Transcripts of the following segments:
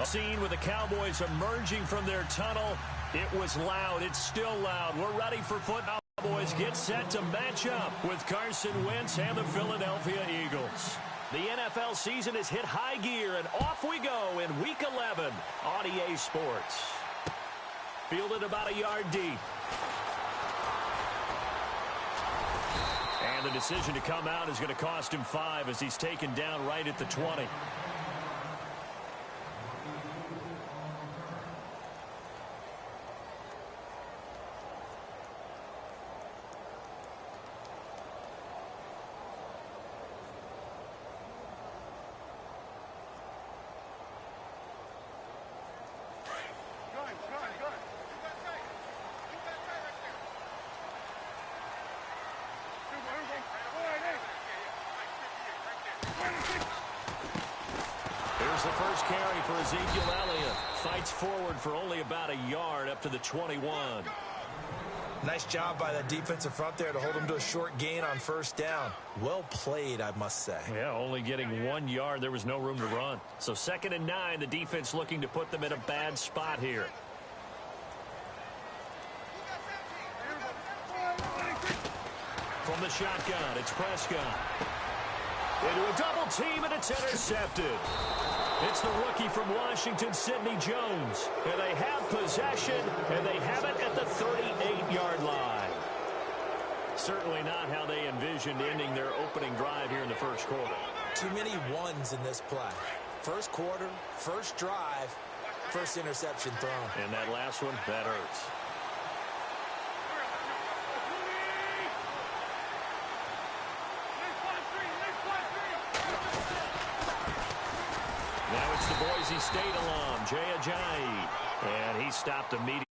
Scene with the Cowboys emerging from their tunnel. It was loud. It's still loud. We're ready for football. Cowboys get set to match up with Carson Wentz and the Philadelphia Eagles. The NFL season has hit high gear, and off we go in Week 11 on EA Sports. Fielded about a yard deep. And the decision to come out is going to cost him 5 as he's taken down right at the 20. Here's the first carry for Ezekiel Elliott. Fights forward for only about a yard up to the 21. Nice job by that defensive front there to hold him to a short gain on first down. Well played, I must say. Yeah, only getting 1 yard. There was no room to run. So 2nd and 9, the defense looking to put them in a bad spot here. From the shotgun, it's Prescott. Into a double team, and it's intercepted. It's the rookie from Washington, Sidney Jones. And they have possession, and they have it at the 38-yard line. Certainly not how they envisioned ending their opening drive here in the first quarter. Too many ones in this play. First quarter, first drive, first interception thrown. And that last one, that hurts. Now it's the Boise State alum, Jay Ajayi. And he stopped immediately.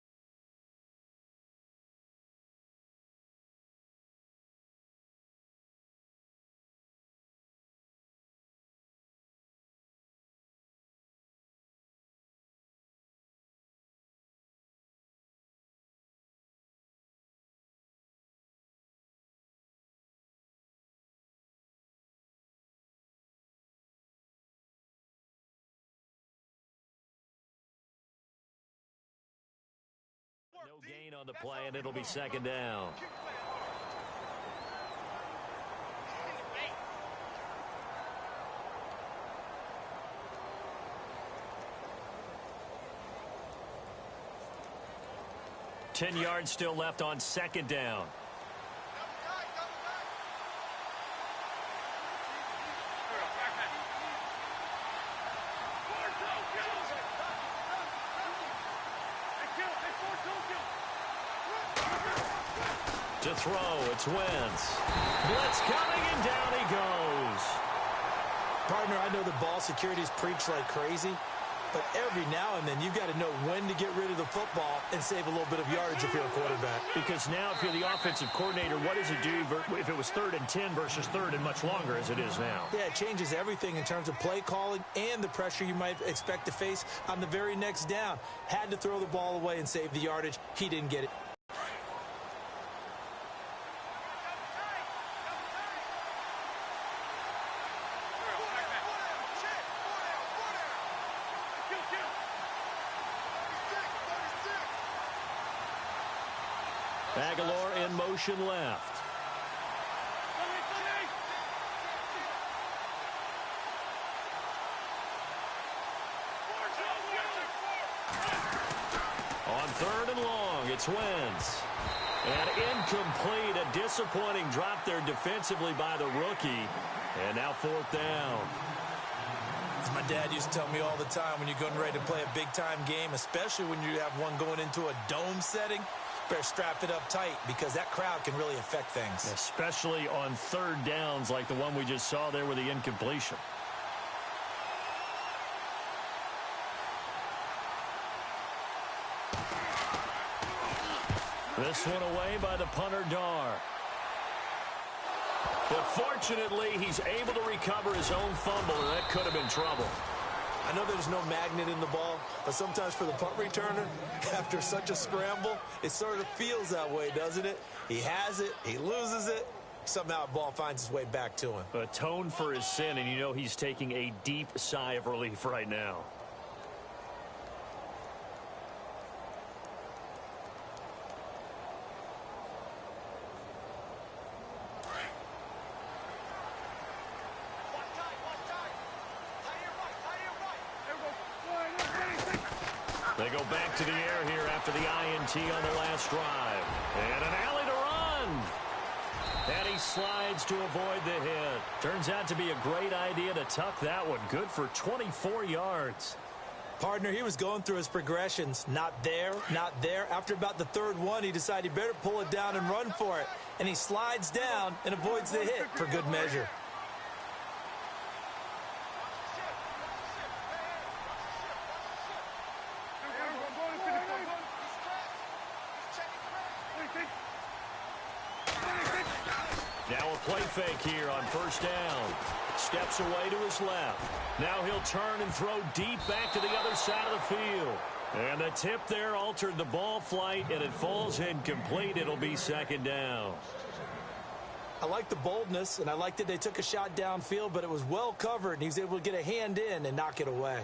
No gain on the play, and it'll be 2nd down. Ten yards still left on 2nd down. To throw, it's Wentz. Blitz coming, and down he goes. Partner, I know the ball security's preached like crazy, but every now and then you've got to know when to get rid of the football and save a little bit of yardage if you're a quarterback. Because now if you're the offensive coordinator, what does it do if it was 3rd and 10 versus 3rd and much longer as it is now? Yeah, it changes everything in terms of play calling and the pressure you might expect to face on the very next down. Had to throw the ball away and save the yardage. He didn't get it. Aguilar in motion left. On 3rd and long, it's Wentz. And incomplete, a disappointing drop there defensively by the rookie. And now 4th down. As my dad used to tell me all the time, when you're getting ready to play a big-time game, especially when you have one going into a dome setting, better strap it up tight because that crowd can really affect things. Especially on 3rd downs like the one we just saw there with the incompletion. This one away by the punter, Dar. But fortunately, he's able to recover his own fumble, and that could have been trouble. I know there's no magnet in the ball, but sometimes for the punt returner, after such a scramble, it sort of feels that way, doesn't it? He has it, he loses it, somehow the ball finds its way back to him. Atone for his sin, and you know he's taking a deep sigh of relief right now. They go back to the air here after the INT on the last drive. And an alley to run. And he slides to avoid the hit. Turns out to be a great idea to tuck that one. Good for 24 yards. Partner, he was going through his progressions. Not there, not there. After about the third one, he decided he better pull it down and run for it. And he slides down and avoids the hit for good measure. Now a play fake here on first down. Steps away to his left. Now he'll turn and throw deep back to the other side of the field. And the tip there altered the ball flight, and it falls incomplete. It'll be second down. I like the boldness, and I like that they took a shot downfield, but it was well covered, and he was able to get a hand in and knock it away.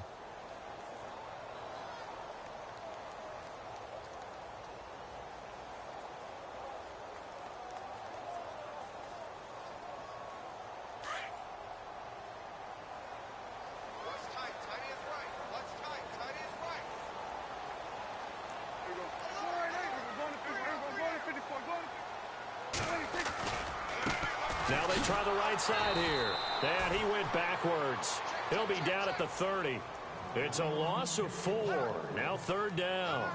Now they try the right side here. And he went backwards. He'll be down at the 30. It's a loss of 4. Now third down.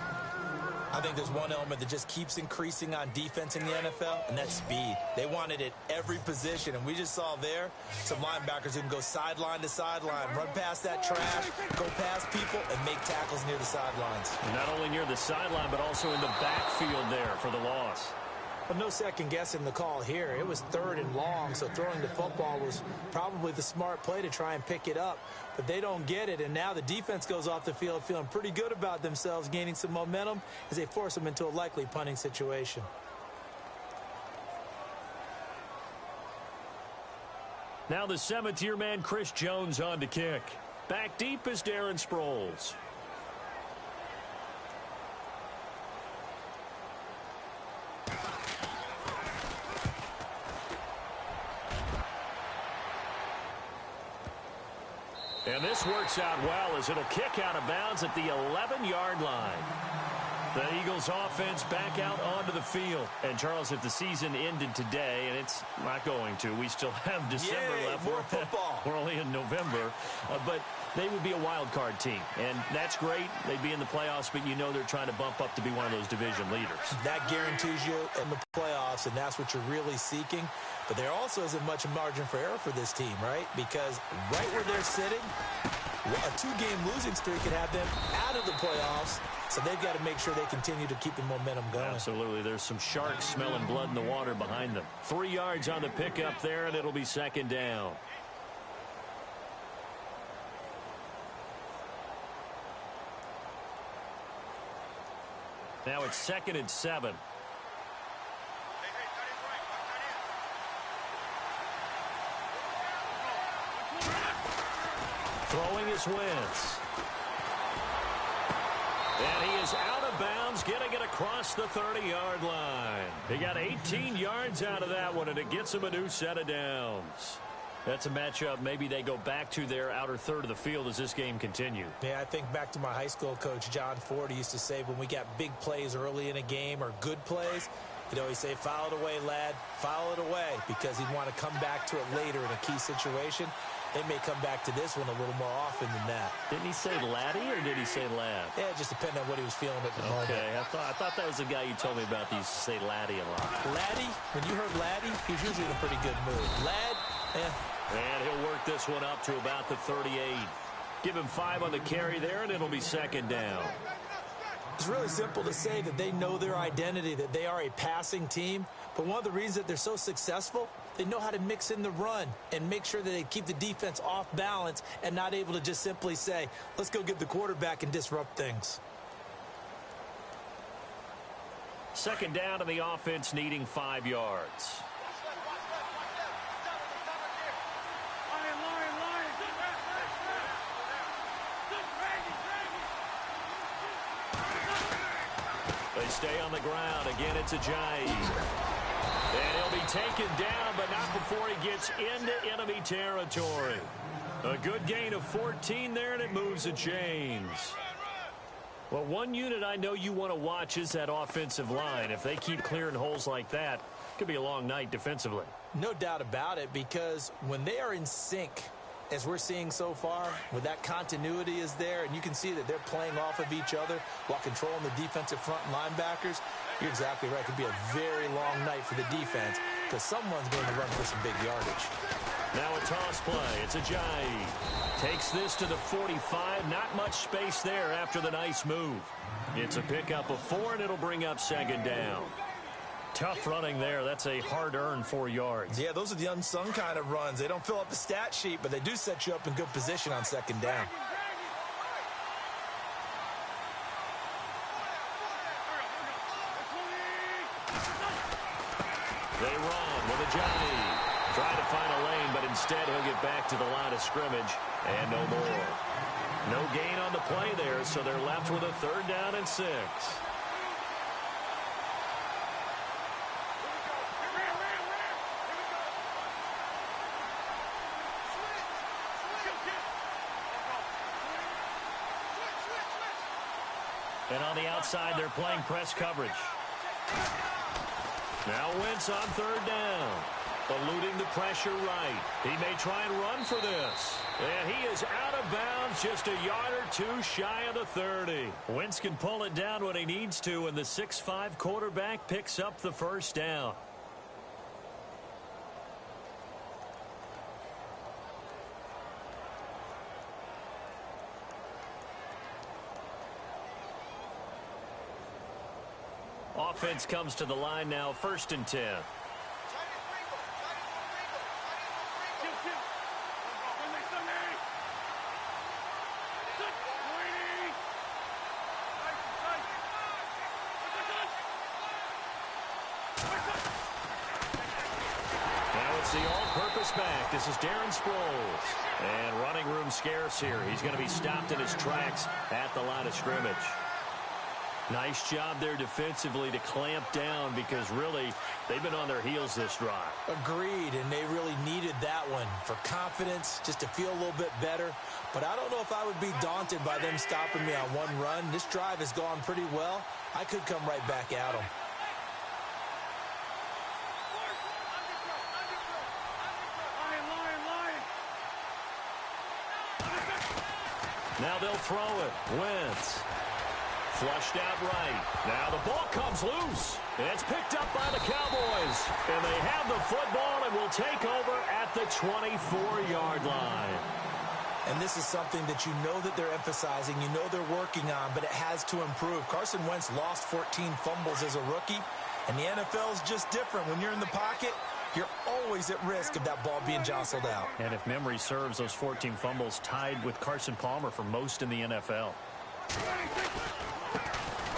I think there's one element that just keeps increasing on defense in the NFL, and that's speed. They want it at every position, and we just saw there some linebackers who can go sideline to sideline, run past that trash, go past people, and make tackles near the sidelines. And not only near the sideline, but also in the backfield there for the loss. But no second guessing the call here. It was third and long, so throwing the football was probably the smart play to try and pick it up. But they don't get it, and now the defense goes off the field feeling pretty good about themselves, gaining some momentum as they force them into a likely punting situation. Now the seventh-year man, Chris Jones, on to kick. Back deep is Darren Sproles. And this works out well as it'll kick out of bounds at the 11-yard line. The Eagles offense back out onto the field. And, Charles, if the season ended today, and it's not going to, we still have December left. More football. We're only in November. But they would be a wild card team. And that's great. They'd be in the playoffs, but you know they're trying to bump up to be one of those division leaders. That guarantees you in the playoffs, and that's what you're really seeking. But there also isn't much margin for error for this team, right? Because right where they're sitting, a two-game losing streak could have them out of the playoffs. So they've got to make sure they continue to keep the momentum going. Absolutely. There's some sharks smelling blood in the water behind them. 3 yards on the pickup there, and it'll be second down. Now it's 2nd and 7. Throwing is Wentz. And he is out of bounds, getting it across the 30-yard line. He got 18 yards out of that one, and it gets him a new set of downs. That's a matchup maybe they go back to their outer third of the field as this game continues. Yeah, I think back to my high school coach, John Ford. He used to say when we got big plays early in a game or good plays, he'd always say, foul it away, lad, foul it away, because he'd want to come back to it later in a key situation. They may come back to this one a little more often than that. Didn't he say laddie or did he say lad? Yeah, it just depended on what he was feeling at the moment. Okay, I thought that was the guy you told me about. He used to say laddie a lot. Laddie, when you heard laddie, he was usually in a pretty good mood. Lad, And he'll work this one up to about the 38. Give him 5 on the carry there, and it'll be second down. It's really simple to say that they know their identity, that they are a passing team. But one of the reasons that they're so successful, they know how to mix in the run and make sure that they keep the defense off balance and not able to just simply say, let's go get the quarterback and disrupt things. Second down to the offense, needing 5 yards. They stay on the ground. Again, it's Ajayi. And he'll be taken down, but not before he gets into enemy territory. A good gain of 14 there, and it moves the chains. Well, one unit I know you want to watch is that offensive line. If they keep clearing holes like that, it could be a long night defensively. No doubt about it, because when they are in sync, as we're seeing so far, when that continuity is there, and you can see that they're playing off of each other while controlling the defensive front linebackers, you're exactly right. It could be a very long night for the defense because someone's going to run for some big yardage. Now a toss play. It's Ajayi. Takes this to the 45. Not much space there after the nice move. It's a pickup of 4, and it'll bring up second down. Tough running there. That's a hard-earned 4 yards. Yeah, those are the unsung kind of runs. They don't fill up the stat sheet, but they do set you up in good position on second down. They run with Ajayi. Trying to find a lane, but instead he'll get back to the line of scrimmage, and no more. No gain on the play there, so they're left with a 3rd down and 6. And on the outside, they're playing press coverage. Now Wentz on 3rd down. Eluding the pressure right. He may try and run for this. And he is out of bounds, just a yard or 2 shy of the 30. Wentz can pull it down when he needs to, and the 6'5" quarterback picks up the 1st down. Offense comes to the line now, 1st and 10. The all-purpose back. This is Darren Sproles. And running room scarce here. He's going to be stopped in his tracks at the line of scrimmage. Nice job there defensively to clamp down because really they've been on their heels this drive. Agreed, and they really needed that one for confidence, just to feel a little bit better. But I don't know if I would be daunted by them stopping me on one run. This drive has gone pretty well. I could come right back at them. Now they'll throw it. Wentz. Flushed out right. Now the ball comes loose. And it's picked up by the Cowboys. And they have the football and will take over at the 24-yard line. And this is something that you know that they're emphasizing, you know they're working on, but it has to improve. Carson Wentz lost 14 fumbles as a rookie, and the NFL is just different. When you're in the pocket, you're always at risk of that ball being jostled out. And if memory serves, those 14 fumbles tied with Carson Palmer for most in the NFL.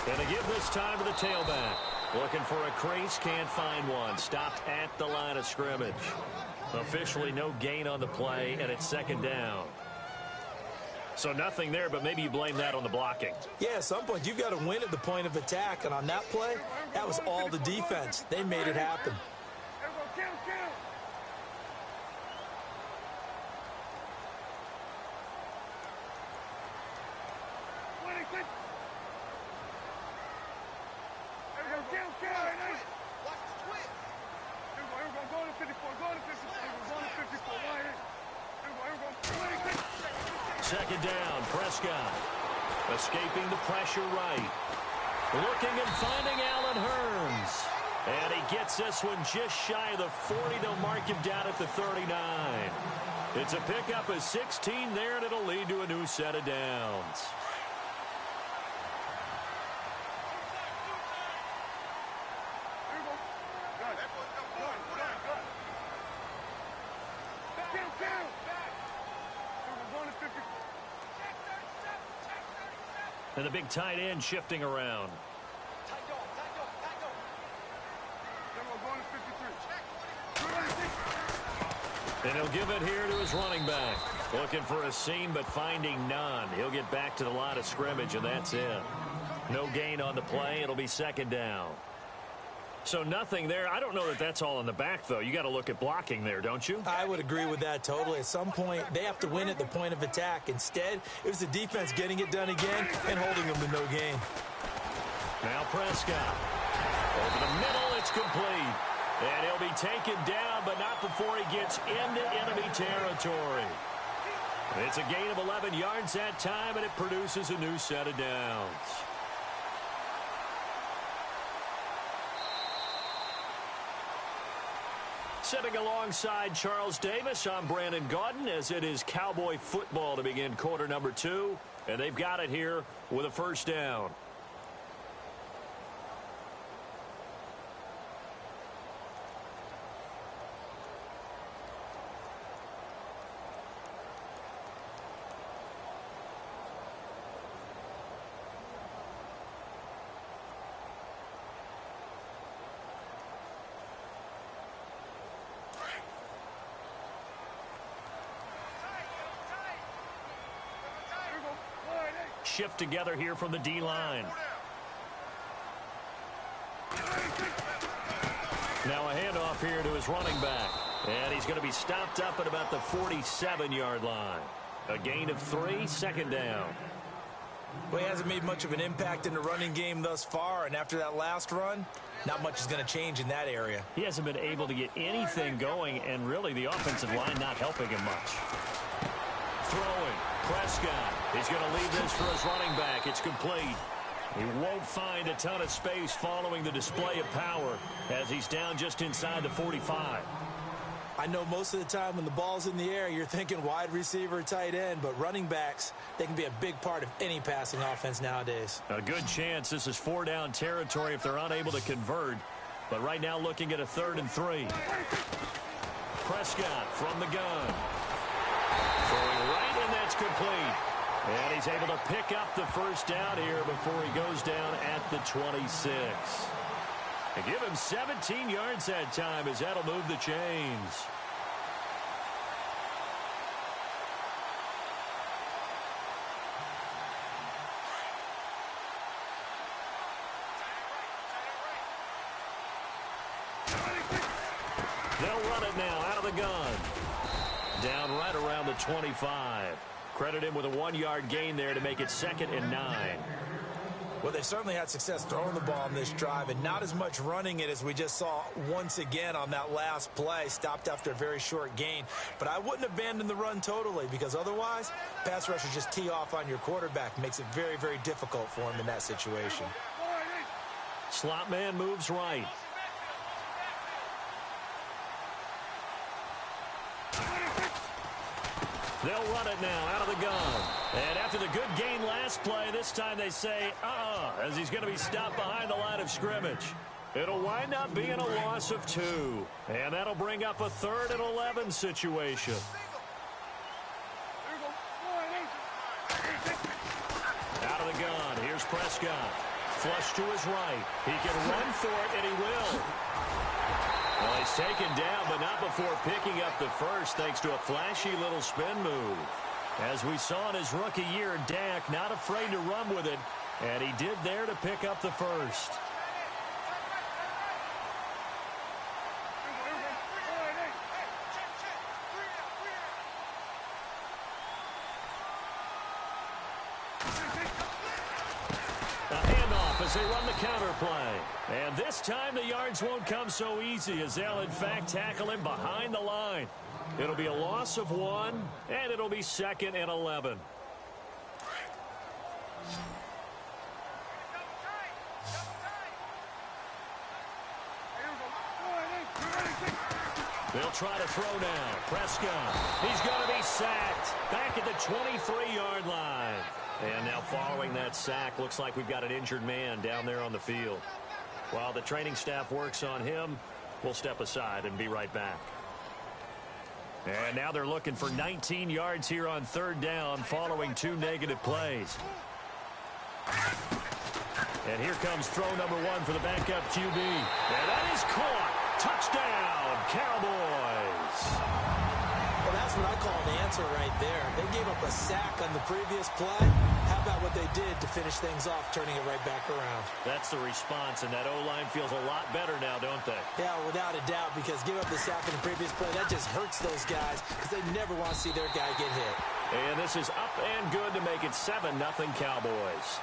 Going to give this time to the tailback. Looking for a crease, can't find one. Stopped at the line of scrimmage. Officially no gain on the play, and it's 2nd down. So nothing there, but maybe you blame that on the blocking. Yeah, at some point you've got to win at the point of attack, and on that play, that was all the defense. They made it happen. Second down, Prescott. Escaping the pressure right. Looking and finding Allen Hurns. And he gets this one just shy of the 40. They'll mark him down at the 39. It's a pickup of 16 there, and it'll lead to a new set of downs. And the big tight end shifting around. And he'll give it here to his running back. Looking for a seam, but finding none. He'll get back to the line of scrimmage, and that's it. No gain on the play. It'll be 2nd down. So nothing there. I don't know that that's all in the back, though. You got to look at blocking there, don't you? I would agree with that totally. At some point, they have to win at the point of attack. Instead, it was the defense getting it done again and holding them to no gain. Now Prescott. Over the middle, it's complete. And he'll be taken down, but not before he gets into enemy territory. It's a gain of 11 yards that time, and it produces a new set of downs. Sitting alongside Charles Davis, I'm Brandon Gaudin, as it is Cowboy football to begin quarter number 2. And they've got it here with a first down. Shift together here from the D-line. Now a handoff here to his running back. And he's going to be stopped up at about the 47-yard line. A gain of 3, second down. Well, he hasn't made much of an impact in the running game thus far, and after that last run, not much is going to change in that area. He hasn't been able to get anything going, and really the offensive line not helping him much. Throwing. Prescott. He's going to leave this for his running back. It's complete. He won't find a ton of space following the display of power as he's down just inside the 45. I know most of the time when the ball's in the air, you're thinking wide receiver, tight end, but running backs, they can be a big part of any passing offense nowadays. A good chance this is 4-down territory if they're unable to convert. But right now looking at a 3rd and 3. Prescott from the gun. Throwing right, and that's complete. And he's able to pick up the first down here before he goes down at the 26. And give him 17 yards that time as that'll move the chains. They'll run it now out of the gun. Down right around the 25. Credit him with a 1-yard gain there to make it 2nd and 9. Well, they've certainly had success throwing the ball in this drive and not as much running it as we just saw once again on that last play. Stopped after a very short gain. But I wouldn't abandon the run totally because otherwise, pass rushers just tee off on your quarterback. Makes it very, very difficult for him in that situation. Slot man moves right. They'll run it now out of the gun. And after the good gain last play, this time they say, as he's going to be stopped behind the line of scrimmage. It'll wind up being a loss of 2. And that'll bring up a 3rd and 11 situation. Out of the gun. Here's Prescott. Flush to his right. He can run for it, and he will. Well, he's taken down, but not before picking up the first, thanks to a flashy little spin move. As we saw in his rookie year, Dak not afraid to run with it, and he did there to pick up the first. As they run the counter play. And this time the yards won't come so easy as they'll in fact tackle him behind the line. It'll be a loss of 1, and it'll be 2nd and 11. They'll try to throw now. Prescott. He's going to be sacked back at the 23-yard line. And now following that sack, looks like we've got an injured man down there on the field. While the training staff works on him, we'll step aside and be right back. And now they're looking for 19 yards here on 3rd down following 2 negative plays. And here comes throw number 1 for the backup QB. And that is caught. Touchdown, Cowboys. Well, that's what I call an answer right there. They gave up a sack on the previous play. How about what they did to finish things off, turning it right back around. That's the response, and that O-line feels a lot better now, don't they? Yeah, without a doubt, because give up the sack in the previous play, that just hurts those guys because they never want to see their guy get hit. And this is up and good to make it 7-0 Cowboys.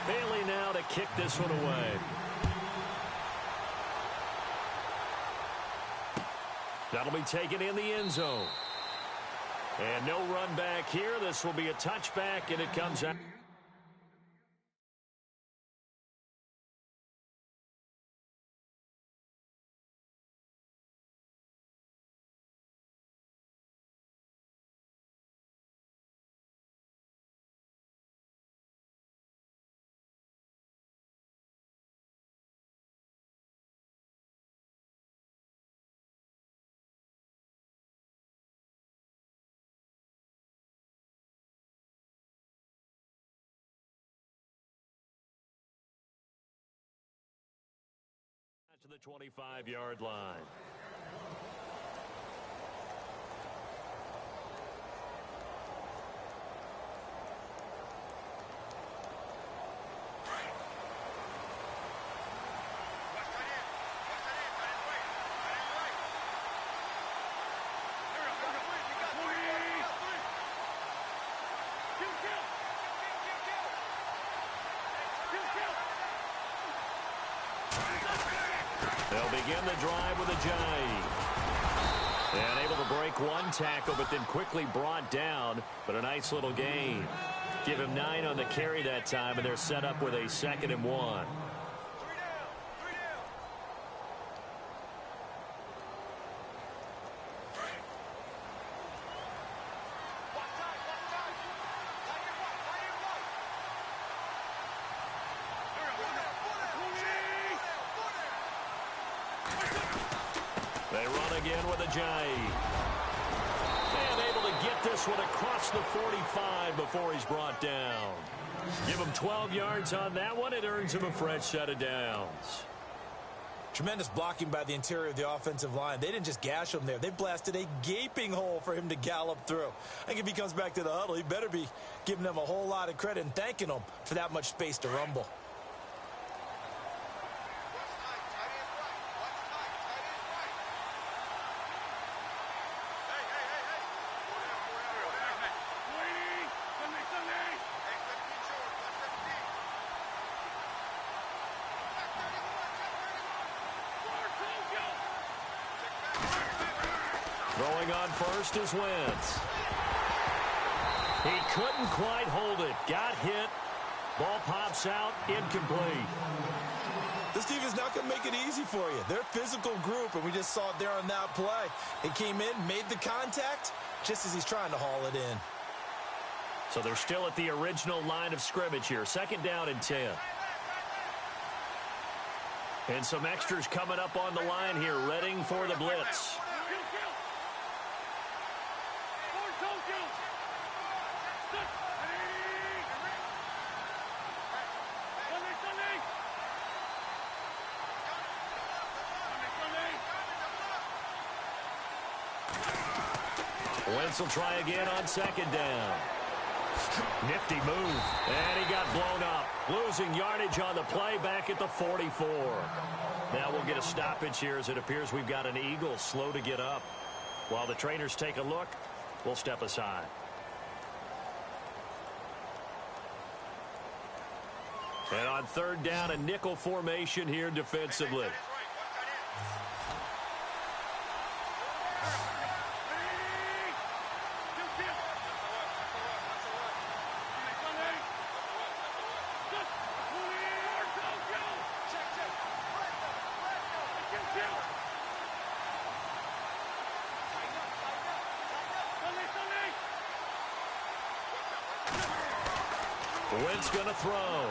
Bailey now to kick this one away. That'll be taken in the end zone. And no run back here. This will be a touchback, and it comes out. To the 25-yard line. They'll begin the drive with a jive. And able to break one tackle, but then quickly brought down. But a nice little gain. Give him 9 on the carry that time, and they're set up with a 2nd and 1. They run again with a jive. And able to get this one across the 45 before he's brought down. Give him 12 yards on that one. It earns him a fresh set of downs. Tremendous blocking by the interior of the offensive line. They didn't just gash him there. They blasted a gaping hole for him to gallop through. I think if he comes back to the huddle, he better be giving them a whole lot of credit and thanking them for that much space to rumble. Throwing on first is Wentz. He couldn't quite hold it. Got hit. Ball pops out. Incomplete. This team is not going to make it easy for you. They're a physical group, and we just saw it there on that play. It came in, made the contact, just as he's trying to haul it in. So they're still at the original line of scrimmage here. 2nd down and 10. And some extras coming up on the line here, readying for the blitz. Wentz will try again on 2nd down. Nifty move. And he got blown up. Losing yardage on the play back at the 44. Now we'll get a stoppage here as it appears we've got an Eagle slow to get up. While the trainers take a look, we'll step aside. And on 3rd down, a nickel formation here defensively. Wentz going to throw.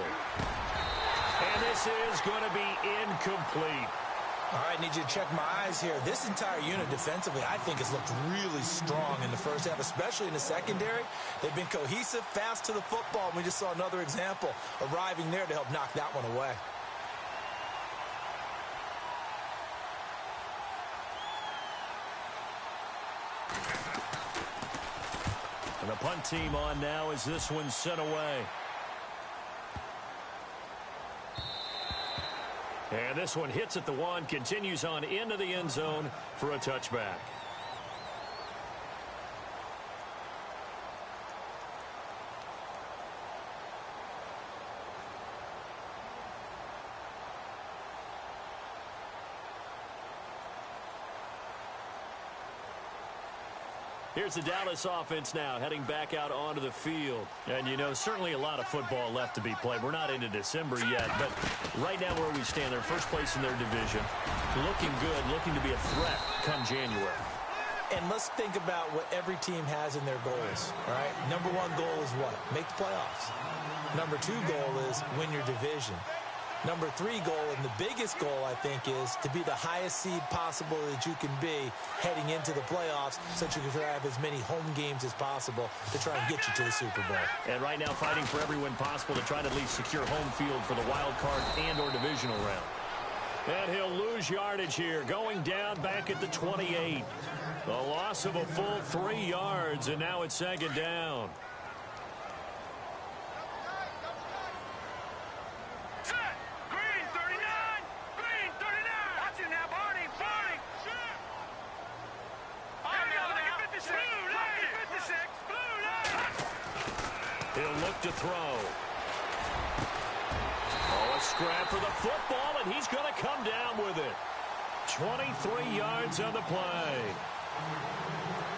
And this is going to be incomplete. All right, need you to check my eyes here. This entire unit defensively, I think, has looked really strong in the first half, especially in the secondary. They've been cohesive, fast to the football, and we just saw another example arriving there to help knock that one away. And the punt team on now as this one's sent away. And this one hits at the one, continues on into the end zone for a touchback. Here's the Dallas offense now, heading back out onto the field. And, you know, certainly a lot of football left to be played. We're not into December yet, but right now where we stand, they're first place in their division. Looking good, looking to be a threat come January. And let's think about what every team has in their goals, right? Number one goal is what? Make the playoffs. Number two goal is win your division. Number three goal, and the biggest goal, I think, is to be the highest seed possible that you can be heading into the playoffs so that you can have as many home games as possible to try and get you to the Super Bowl. And right now fighting for every win possible to try to at least secure home field for the wild card and or divisional round. And he'll lose yardage here, going down back at the 28. The loss of a full 3 yards, and now it's second down. He'll look to throw. Oh, a scrap for the football, and he's going to come down with it. 23 yards on the play.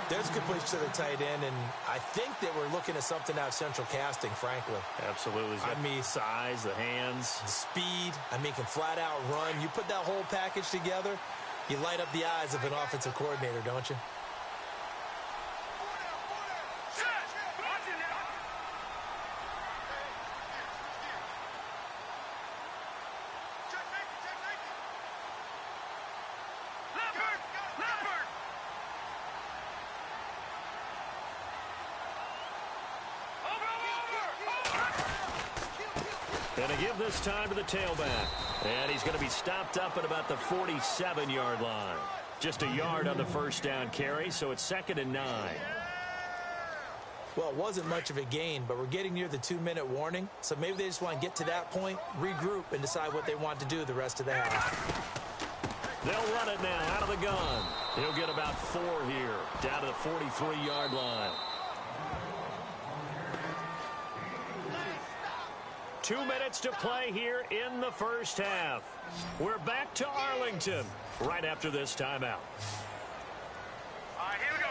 There's a good push to the tight end, and I think that we're looking at something out of central casting, frankly. Absolutely. I mean, size, the hands. The speed. I mean, can flat out run. You put that whole package together, you light up the eyes of an offensive coordinator, don't you? And to give this time to the tailback. And he's going to be stopped up at about the 47-yard line. Just a yard on the first down carry, so it's 2nd and 9. Well, it wasn't much of a gain, but we're getting near the 2-minute warning, so maybe they just want to get to that point, regroup, and decide what they want to do the rest of the half. They'll run it now out of the gun. He'll get about 4 here, down to the 43-yard line. 2 minutes to play here in the first half. We're back to Arlington right after this timeout. All right, here we go.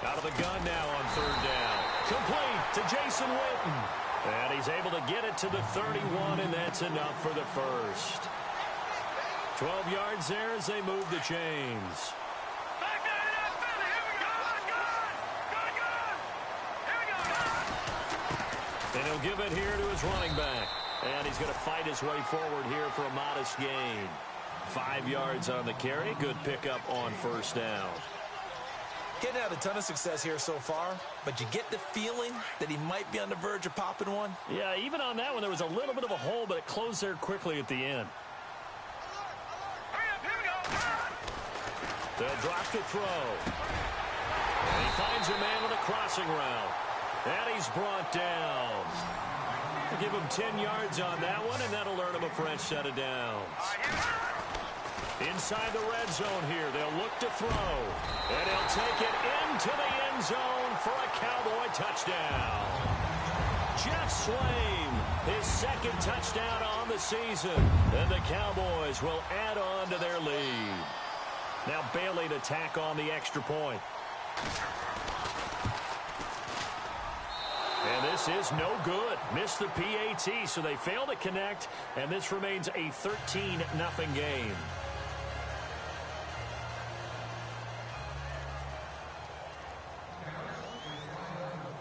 Out of the gun now on 3rd down. Complete to Jason Witten. And he's able to get it to the 31, and that's enough for the first. 12 yards there as they move the chains. And he'll give it here to his running back. And he's going to fight his way forward here for a modest gain. 5 yards on the carry. Good pickup on first down. Getting out a ton of success here so far, but you get the feeling that he might be on the verge of popping one. Yeah, even on that one, there was a little bit of a hole, but it closed there quickly at the end. They'll drop to throw. And he finds a man with a crossing route. And he's brought down. We'll give him 10 yards on that one, and that'll earn him a fresh set of downs. Inside the red zone here, they'll look to throw. And he'll take it into the end zone for a Cowboy touchdown. Jeff Swaim, his 2nd touchdown on the season. And the Cowboys will add on to their lead. Now Bailey to tack on the extra point. And this is no good. Missed the PAT, so they fail to connect, and this remains a 13-0 game.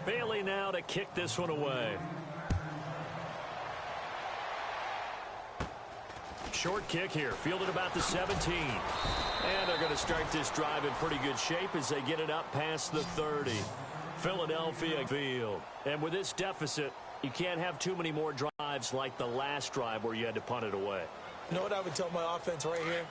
Bailey now to kick this one away. short kick here, fielded about the 17. And they're going to start this drive in pretty good shape as they get it up past the 30. Philadelphia field. And with this deficit, you can't have too many more drives like the last drive where you had to punt it away. You know what I would tell my offense right here?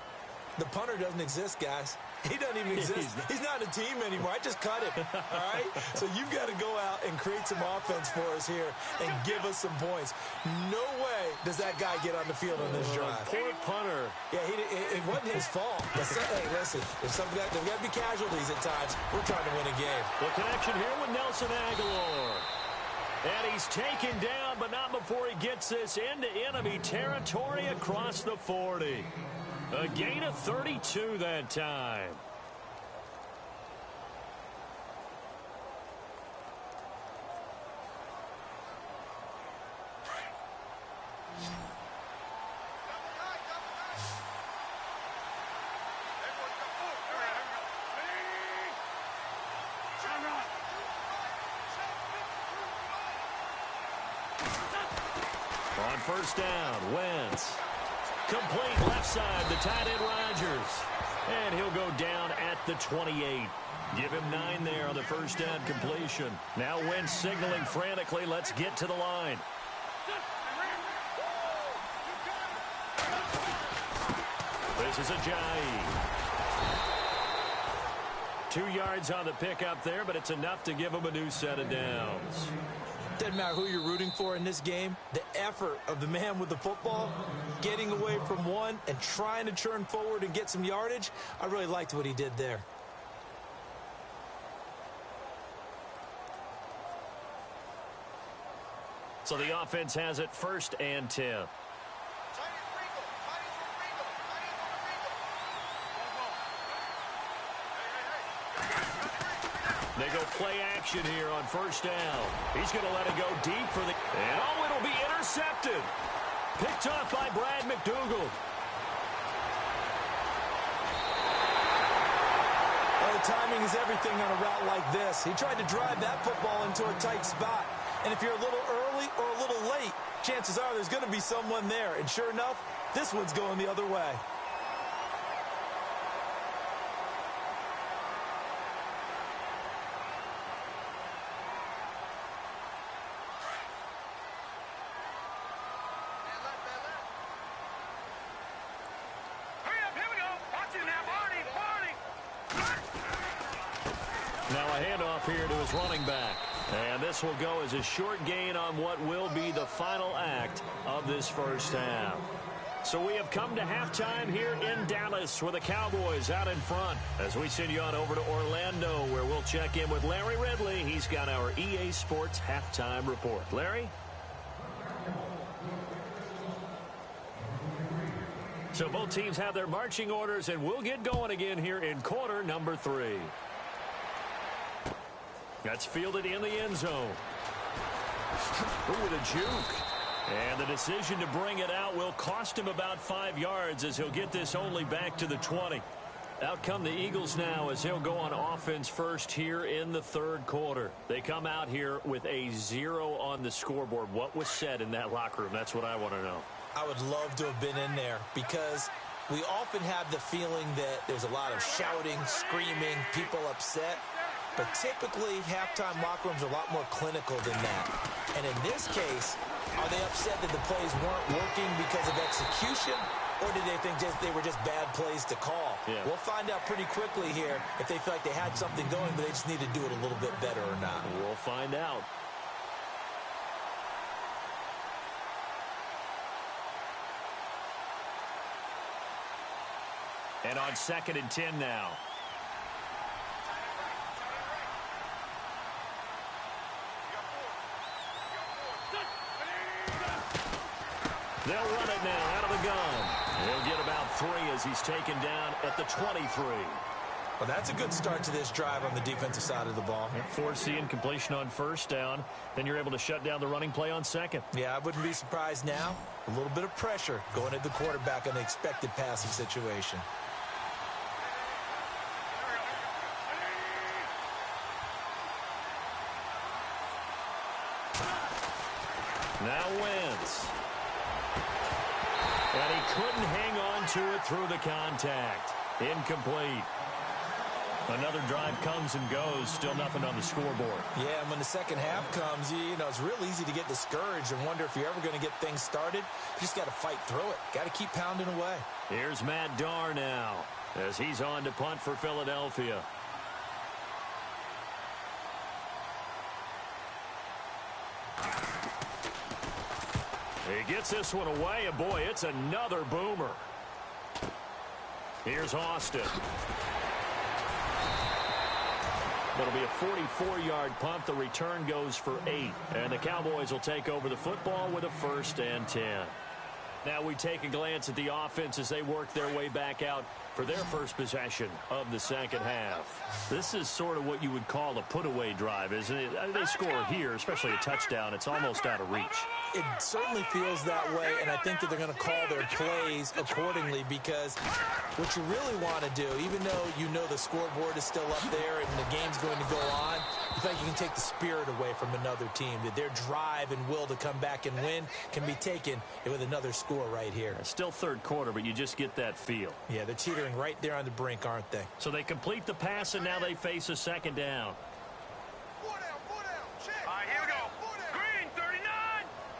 The punter doesn't exist, guys. He doesn't even exist. He's not a team anymore. I just cut him, all right? So you've got to go out and create some offense for us here and give us some points. No way does that guy get on the field on this drive. Poor punter. Yeah, it wasn't his fault. Hey, listen, if there's got to be casualties at times. We're trying to win a game. The connection here with Nelson Aguilar. And he's taken down, but not before he gets this into enemy territory across the 40. A gain of 32 that time. On first down, Wentz. Complete left side, the tight end Rodgers. And he'll go down at the 28. Give him 9 there on the first down completion. Now Wentz signaling frantically, let's get to the line. This is Ajayi. 2 yards on the pickup there, but it's enough to give him a new set of downs. Doesn't matter who you're rooting for in this game. The effort of the man with the football, getting away from one and trying to churn forward and get some yardage, I really liked what he did there. So the offense has it 1st and 10. They go play action here on first down. He's going to let it go deep for the... And oh, it'll be intercepted. Picked off by Brad McDougal. Oh, timing is everything on a route like this. He tried to drive that football into a tight spot. And if you're a little early or a little late, chances are there's going to be someone there. And sure enough, this one's going the other way. Now a handoff here to his running back. And this will go as a short gain on what will be the final act of this first half. So we have come to halftime here in Dallas with the Cowboys out in front as we send you on over to Orlando where we'll check in with Larry Ridley. He's got our EA Sports halftime report. Larry? So both teams have their marching orders and we'll get going again here in quarter number 3. That's fielded in the end zone. Ooh, with a juke. And the decision to bring it out will cost him about 5 yards as he'll get this only back to the 20. Out come the Eagles now as he'll go on offense first here in the 3rd quarter. They come out here with a 0 on the scoreboard. What was said in that locker room? That's what I want to know. I would love to have been in there because we often have the feeling that there's a lot of shouting, screaming, people upset. But typically, halftime locker rooms are a lot more clinical than that. And in this case, are they upset that the plays weren't working because of execution? Or did they think they were just bad plays to call? Yeah. We'll find out pretty quickly here if they feel like they had something going, but they just need to do it a little bit better or not. We'll find out. And on 2nd and 10 now. They'll run it now out of the gun. He'll get about 3 as he's taken down at the 23. Well, that's a good start to this drive on the defensive side of the ball. Forcing incompletion on first down. Then you're able to shut down the running play on 2nd. Yeah, I wouldn't be surprised now. A little bit of pressure going at the quarterback on the expected passing situation. Now Wentz. And he couldn't hang on to it through the contact. Incomplete. Another drive comes and goes. Still nothing on the scoreboard. Yeah, and when the second half comes, you know, it's real easy to get discouraged and wonder if you're ever going to get things started. You just got to fight through it. Got to keep pounding away. Here's Matt Darr now as he's on to punt for Philadelphia. He gets this one away, and boy, it's another boomer. Here's Austin. It'll be a 44-yard punt. The return goes for 8. And the Cowboys will take over the football with a 1st and 10. Now we take a glance at the offense as they work their way back out for their first possession of the second half. This is sort of what you would call a put-away drive, isn't it? They score here, especially a touchdown. It's almost out of reach. It certainly feels that way, and I think that they're going to call their plays accordingly because what you really want to do, even though you know the scoreboard is still up there and the game's going to go on, you think you can take the spirit away from another team, that their drive and will to come back and win can be taken with another score right here. Still third quarter, but you just get that feel. Yeah, they're teetering right there on the brink, aren't they? So they complete the pass, and now they face a second down. Here we go. Green 39.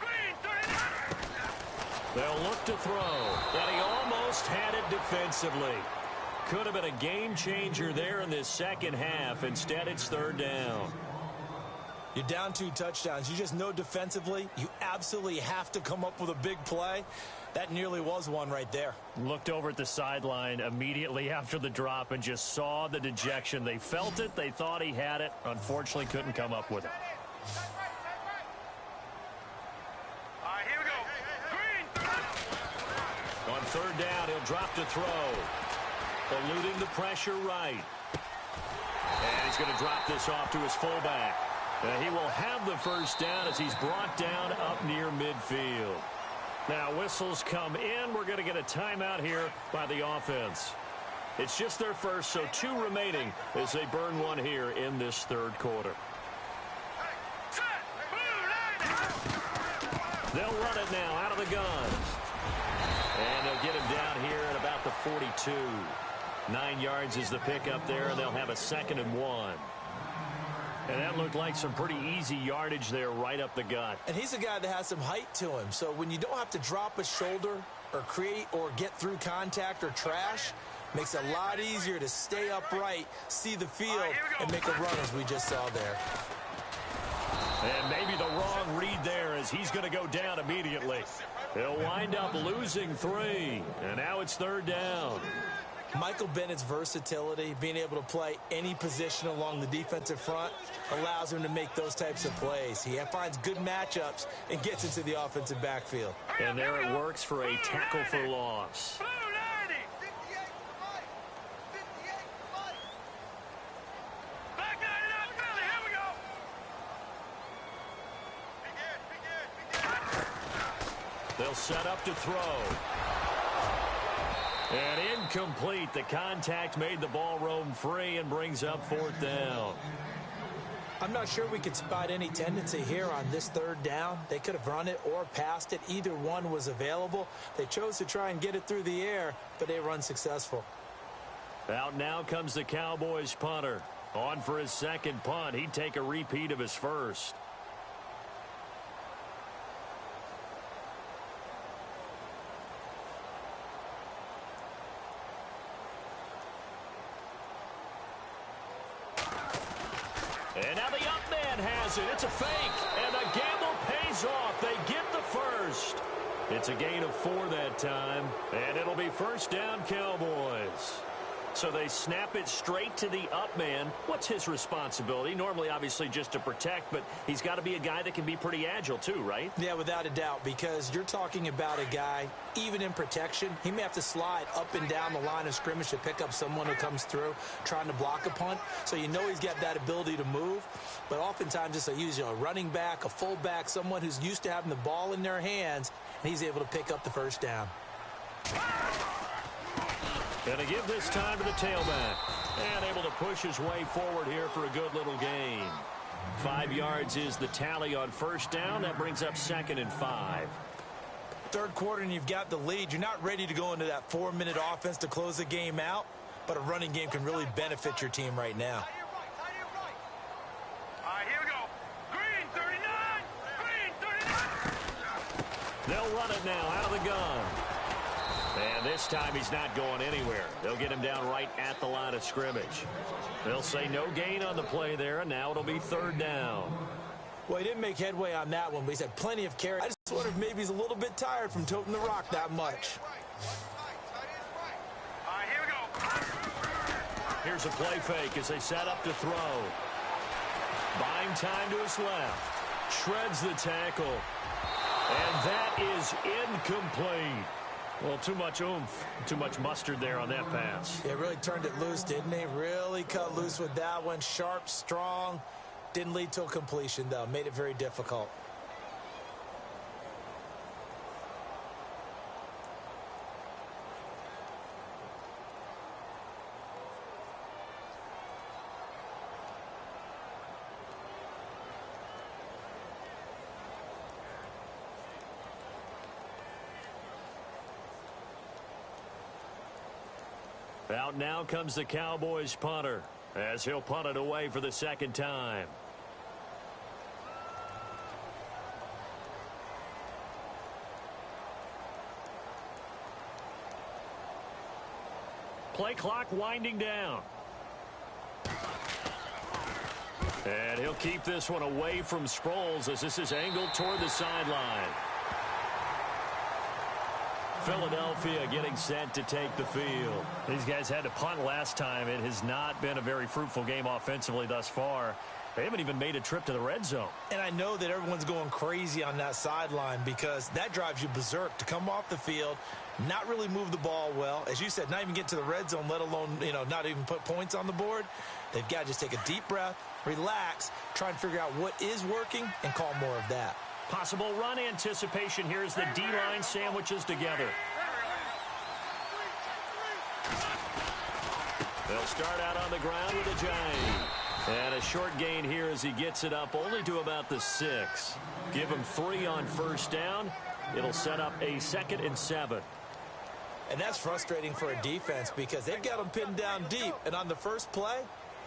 Green 39. They'll look to throw, and he almost had it defensively. Could have been a game changer there in this second half. Instead, it's third down. You're down 2 touchdowns. You just know defensively you absolutely have to come up with a big play. That nearly was one right there. Looked over at the sideline immediately after the drop and just saw the dejection. They felt it. They thought he had it. Unfortunately, couldn't come up with it. Here we go. Green 30. On third down, he'll drop to throw. Eluding the pressure right. And he's going to drop this off to his fullback. And he will have the first down as he's brought down up near midfield. Now whistles come in. We're going to get a timeout here by the offense. It's just their first, so 2 remaining as they burn one here in this third quarter. They'll run it now out of the gun. And they'll get him down here at about the 42. 9 yards is the pickup there, and they'll have a 2nd and 1. And that looked like some pretty easy yardage there right up the gut. And he's a guy that has some height to him. So when you don't have to drop a shoulder or create or get through contact or trash, makes it a lot easier to stay upright, see the field, and make a run as we just saw there. And maybe the wrong read there as he's going to go down immediately. He'll wind up losing 3. And now it's third down. Michael Bennett's versatility, being able to play any position along the defensive front, allows him to make those types of plays. He finds good matchups and gets into the offensive backfield. And there it works for a tackle for loss. Blue 90. Back 99 Philly. Here we go. They'll set up to throw. And incomplete. The contact made the ball roam free and brings up 4th down. I'm not sure we could spot any tendency here on this third down. They could have run it or passed it. Either one was available. They chose to try and get it through the air, but they were unsuccessful. Out now comes the Cowboys punter. On for his 2nd punt. He'd take a repeat of his first. And now the up man has it. It's a fake. And the gamble pays off. They get the first. It's a gain of 4 that time. And it'll be first down, Cowboys. So they snap it straight to the up man. What's his responsibility? Normally, obviously, just to protect, but he's got to be a guy that can be pretty agile too, right? Yeah, without a doubt, because you're talking about a guy, even in protection, he may have to slide up and down the line of scrimmage to pick up someone who comes through trying to block a punt. So you know he's got that ability to move, but oftentimes it's usually a running back, a fullback, someone who's used to having the ball in their hands, and he's able to pick up the first down. Going to give this time to the tailback. And able to push his way forward here for a good little gain. 5 yards is the tally on first down. That brings up 2nd and 5. Third quarter and you've got the lead. You're not ready to go into that 4-minute offense to close the game out, but a running game can really benefit your team right now. All right, here we go. Green 39. Green 39. They'll run it now out of the gun. And this time he's not going anywhere. They'll get him down right at the line of scrimmage. They'll say no gain on the play there, and now it'll be third down. Well, he didn't make headway on that one, but he's had plenty of carry. I just wonder if maybe he's a little bit tired from toting the rock that much. All right, here we go. Here's a play fake as they set up to throw. Buying time to his left. Shreds the tackle. And that is incomplete. Well, too much oomph, too much mustard there on that pass. Yeah, really turned it loose, didn't he? Really cut loose with that one. Sharp, strong. Didn't lead to a completion, though. Made it very difficult. Out now comes the Cowboys punter as he'll punt it away for the second time. Play clock winding down. And he'll keep this one away from Sproles as this is angled toward the sideline. Philadelphia getting set to take the field. These guys had to punt last time. It has not been a very fruitful game offensively thus far. They haven't even made a trip to the red zone. And I know that everyone's going crazy on that sideline because that drives you berserk to come off the field, not really move the ball well. As you said, not even get to the red zone, let alone, not even put points on the board. They've got to just take a deep breath, relax, try and figure out what is working and call more of that. Possible run anticipation here as the D-line sandwiches together. They'll start out on the ground with a giant. And a short gain here as he gets it up only to about the 6. Give him 3 on first down. It'll set up a 2nd and 7. And that's frustrating for a defense because they've got them pinned down deep. And on the first play,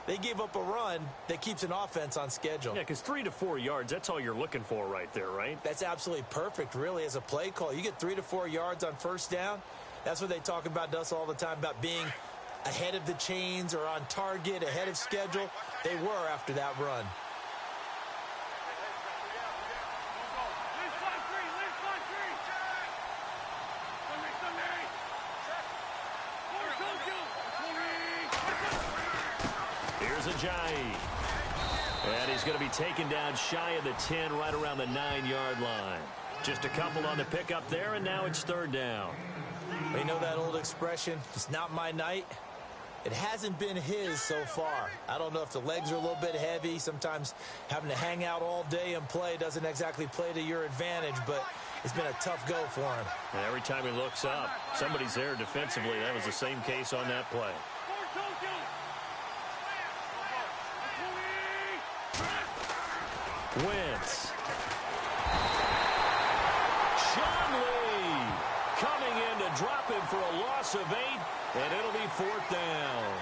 they gave up a run that keeps an offense on schedule. Yeah, because 3 to 4 yards, that's all you're looking for right there, right? That's absolutely perfect, really, as a play call. You get 3 to 4 yards on first down. That's what they talk about us all the time, about being ahead of the chains or on target, ahead of schedule. They were after that run. Ajayi. And he's going to be taken down shy of the 10, right around the 9-yard line. Just a couple on the pickup there, and now it's third down. You know that old expression, it's not my night? It hasn't been his so far. I don't know if the legs are a little bit heavy. Sometimes having to hang out all day and play doesn't exactly play to your advantage, but it's been a tough go for him. And every time he looks up, somebody's there defensively. That was the same case on that play. Wentz. Sean Lee coming in to drop him for a loss of 8, and it'll be 4th down.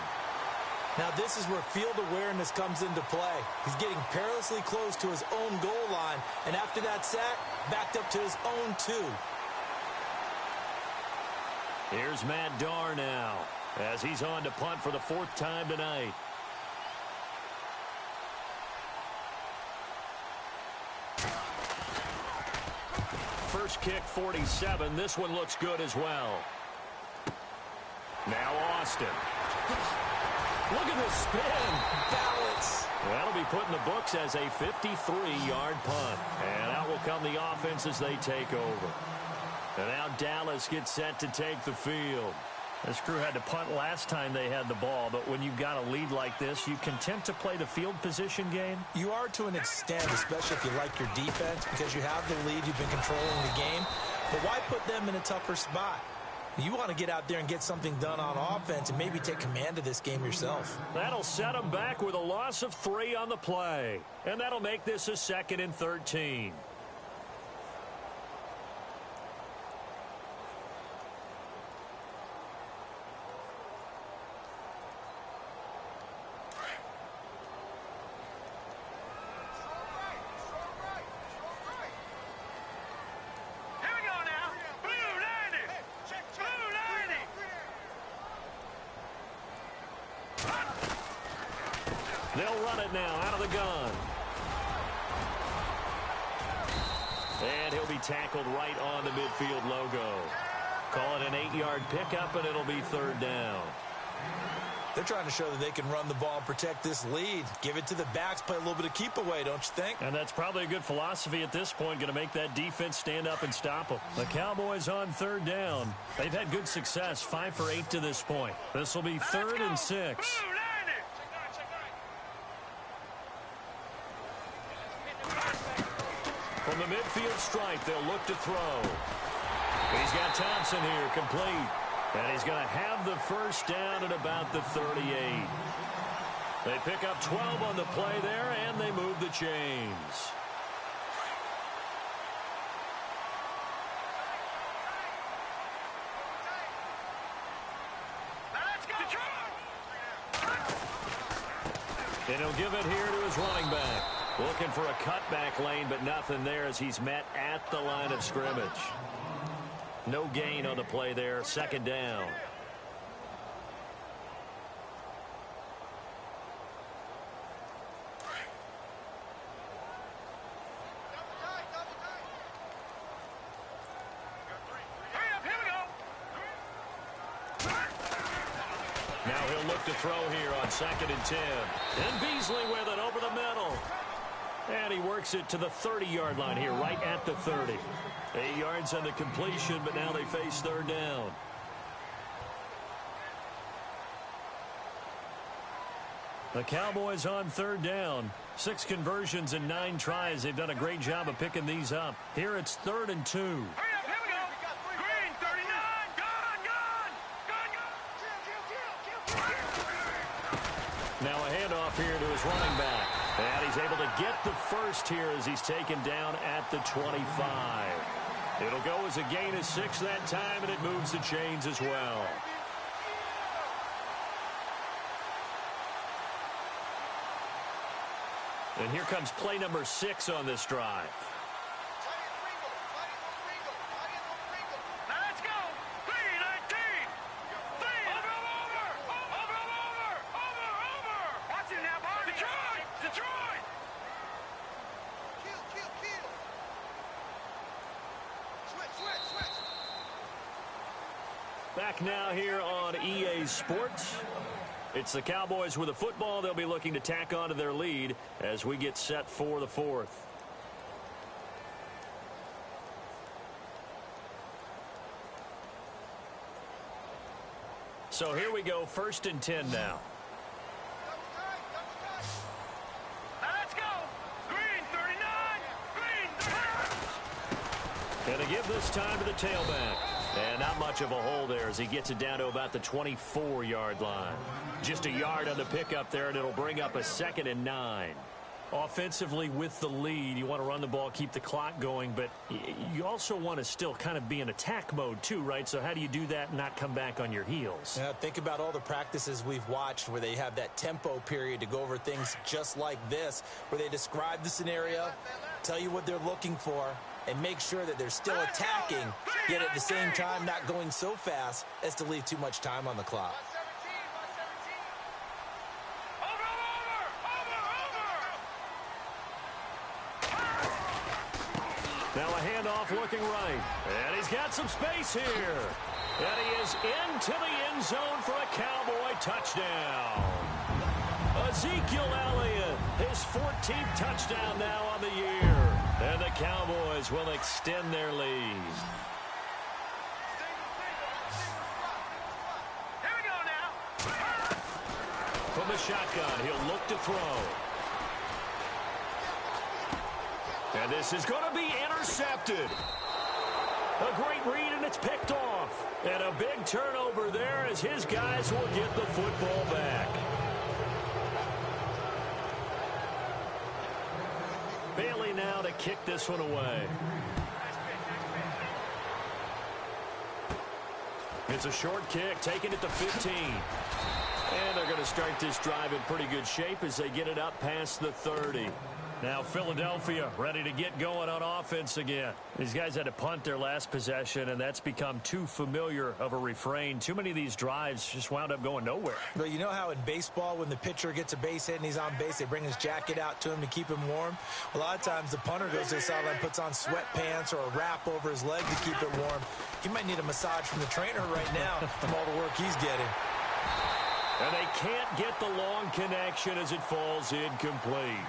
Now this is where field awareness comes into play. He's getting perilously close to his own goal line, and after that sack, backed up to his own 2. Here's Matt Darr now as he's on to punt for the 4th time tonight. First kick, 47. This one looks good as well. Now Austin. Look at this spin. Balance. That'll be put in the books as a 53-yard punt. And out will come the offense as they take over. And now Dallas gets set to take the field. This crew had to punt last time they had the ball, but when you've got a lead like this, you content to play the field position game? You are to an extent, especially if you like your defense, because you have the lead, you've been controlling the game. But why put them in a tougher spot? You want to get out there and get something done on offense and maybe take command of this game yourself. That'll set them back with a loss of 3 on the play. And that'll make this a 2nd and 13. They'll run it now out of the gun. And he'll be tackled right on the midfield logo. Call it an 8-yard pickup, and it'll be 3rd down. They're trying to show that they can run the ball and protect this lead. Give it to the backs, play a little bit of keep away, don't you think? And that's probably a good philosophy at this point, going to make that defense stand up and stop them. The Cowboys on 3rd down. They've had good success, 5 for 8 to this point. This will be 3rd and 6. From the midfield stripe, they'll look to throw. He's got Thompson here, complete. And he's going to have the first down at about the 38. They pick up 12 on the play there, and they move the chains. And he'll give it here to his running back. Looking for a cutback lane, but nothing there as he's met at the line of scrimmage. No gain on the play there, 2nd down. Now he'll look to throw here on 2nd and 10. And Beasley with it over the middle. And he works it to the 30-yard line here, right at the 30. 8 yards on the completion, but now they face 3rd down. The Cowboys on 3rd down. 6 conversions and 9 tries. They've done a great job of picking these up. Here it's 3rd and 2. Hurry up, here we go. Green, 39. Gone. Now a handoff here to his running back. And he's able to get the first here as he's taken down at the 25. It'll go as a gain of 6 that time, and it moves the chains as well. And here comes play number 6 on this drive. Now let's go. 3-19. Over. Watch it now, boys. Detroit. Kill. Switch. Back now here on EA Sports. It's the Cowboys with the football. They'll be looking to tack on to their lead as we get set for the 4th. So here we go, 1st and 10 now. Let's go. Green, 39. And to give this time to the tailback. And not much of a hole there as he gets it down to about the 24-yard line. Just a yard on the pickup there, and it'll bring up a 2nd and 9. Offensively with the lead, you want to run the ball, keep the clock going, but you also want to still kind of be in attack mode too, right? So how do you do that and not come back on your heels? Yeah, think about all the practices we've watched where they have that tempo period to go over things just like this, where they describe the scenario, tell you what they're looking for, and make sure that they're still attacking, yet at the same time not going so fast as to leave too much time on the clock. Now a handoff looking right. And he's got some space here. And he is into the end zone for a Cowboy touchdown. Ezekiel Elliott, his 14th touchdown now on the year. And the Cowboys will extend their lead. Here we go now. From the shotgun, he'll look to throw. And this is going to be intercepted. A great read, and it's picked off. And a big turnover there as his guys will get the football back. Bailey now to kick this one away. It's a short kick, taking it to 15. And they're going to start this drive in pretty good shape as they get it up past the 30. Now Philadelphia ready to get going on offense again. These guys had to punt their last possession, and that's become too familiar of a refrain. Too many of these drives just wound up going nowhere. But you know how in baseball, when the pitcher gets a base hit and he's on base, they bring his jacket out to him to keep him warm? A lot of times the punter goes to the sideline, puts on sweatpants or a wrap over his leg to keep it warm. He might need a massage from the trainer right now from all the work he's getting. And they can't get the long connection as it falls incomplete.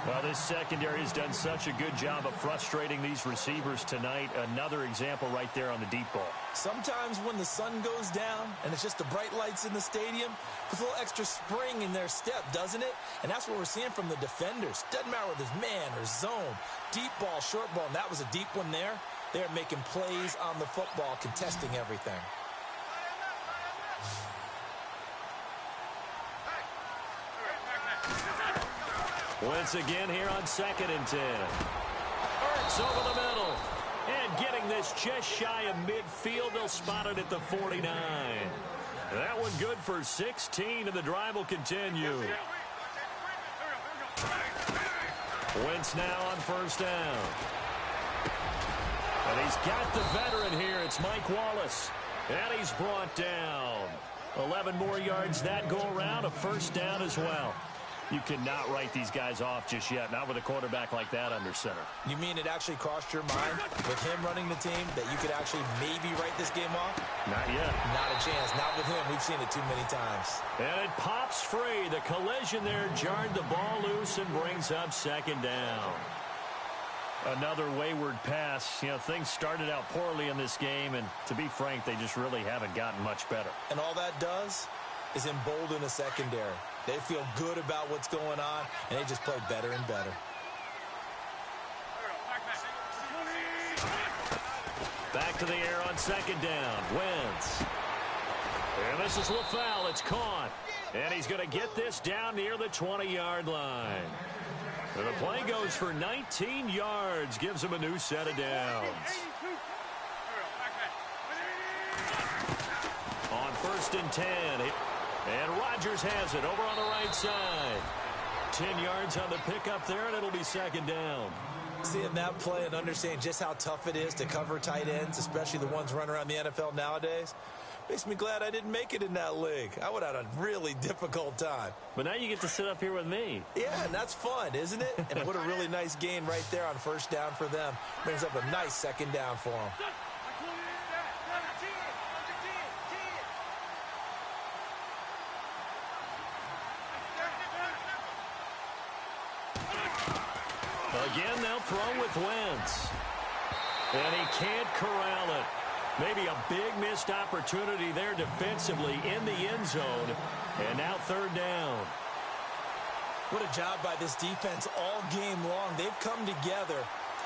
Well, this secondary has done such a good job of frustrating these receivers tonight. Another example right there on the deep ball. Sometimes when the sun goes down and it's just the bright lights in the stadium, there's a little extra spring in their step, doesn't it? And that's what we're seeing from the defenders. Doesn't matter whether it's man or zone, deep ball, short ball, and that was a deep one there. They're making plays on the football, contesting everything. Once again here on 2nd and 10. Ertz over the middle. And getting this just shy of midfield. They'll spot it at the 49. That one good for 16, and the drive will continue. Wentz now on 1st down. And he's got the veteran here. It's Mike Wallace. And he's brought down. 11 more yards that go around. A 1st down as well. You cannot write these guys off just yet, not with a quarterback like that under center. You mean it actually crossed your mind with him running the team that you could actually maybe write this game off? Not yet. Not a chance. Not with him. We've seen it too many times. And it pops free. The collision there jarred the ball loose and brings up 2nd down. Another wayward pass. You know, things started out poorly in this game, and to be frank, they just really haven't gotten much better. And all that does is embolden a secondary. They feel good about what's going on, and they just play better and better. Back to the air on 2nd down. Wentz. And this is LaFleur. It's caught. And he's going to get this down near the 20-yard line. And the play goes for 19 yards. Gives him a new set of downs. On 1st and 10. And Rodgers has it over on the right side. 10 yards on the pickup there, and it'll be 2nd down. Seeing that play and understanding just how tough it is to cover tight ends, especially the ones running around the NFL nowadays, makes me glad I didn't make it in that league. I would have had a really difficult time. But now you get to sit up here with me. Yeah, and that's fun, isn't it? And what a really nice gain right there on 1st down for them. Brings up a nice 2nd down for them. Again, they'll throw with Wentz. And he can't corral it. Maybe a big missed opportunity there defensively in the end zone. And now 3rd down. What a job by this defense all game long. They've come together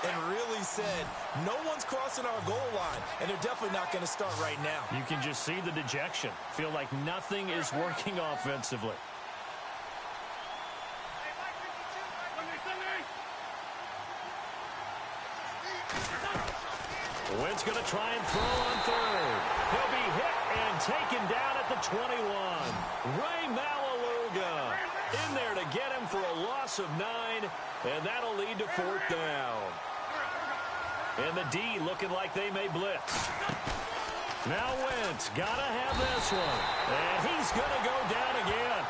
and really said, no one's crossing our goal line. And they're definitely not going to start right now. You can just see the dejection. Feel like nothing is working offensively. Wentz going to try and throw on 3rd. He'll be hit and taken down at the 21. Ray Malaluga in there to get him for a loss of 9, and that'll lead to 4th down. And the D looking like they may blitz. Now Wentz got to have this one, and he's going to go down again.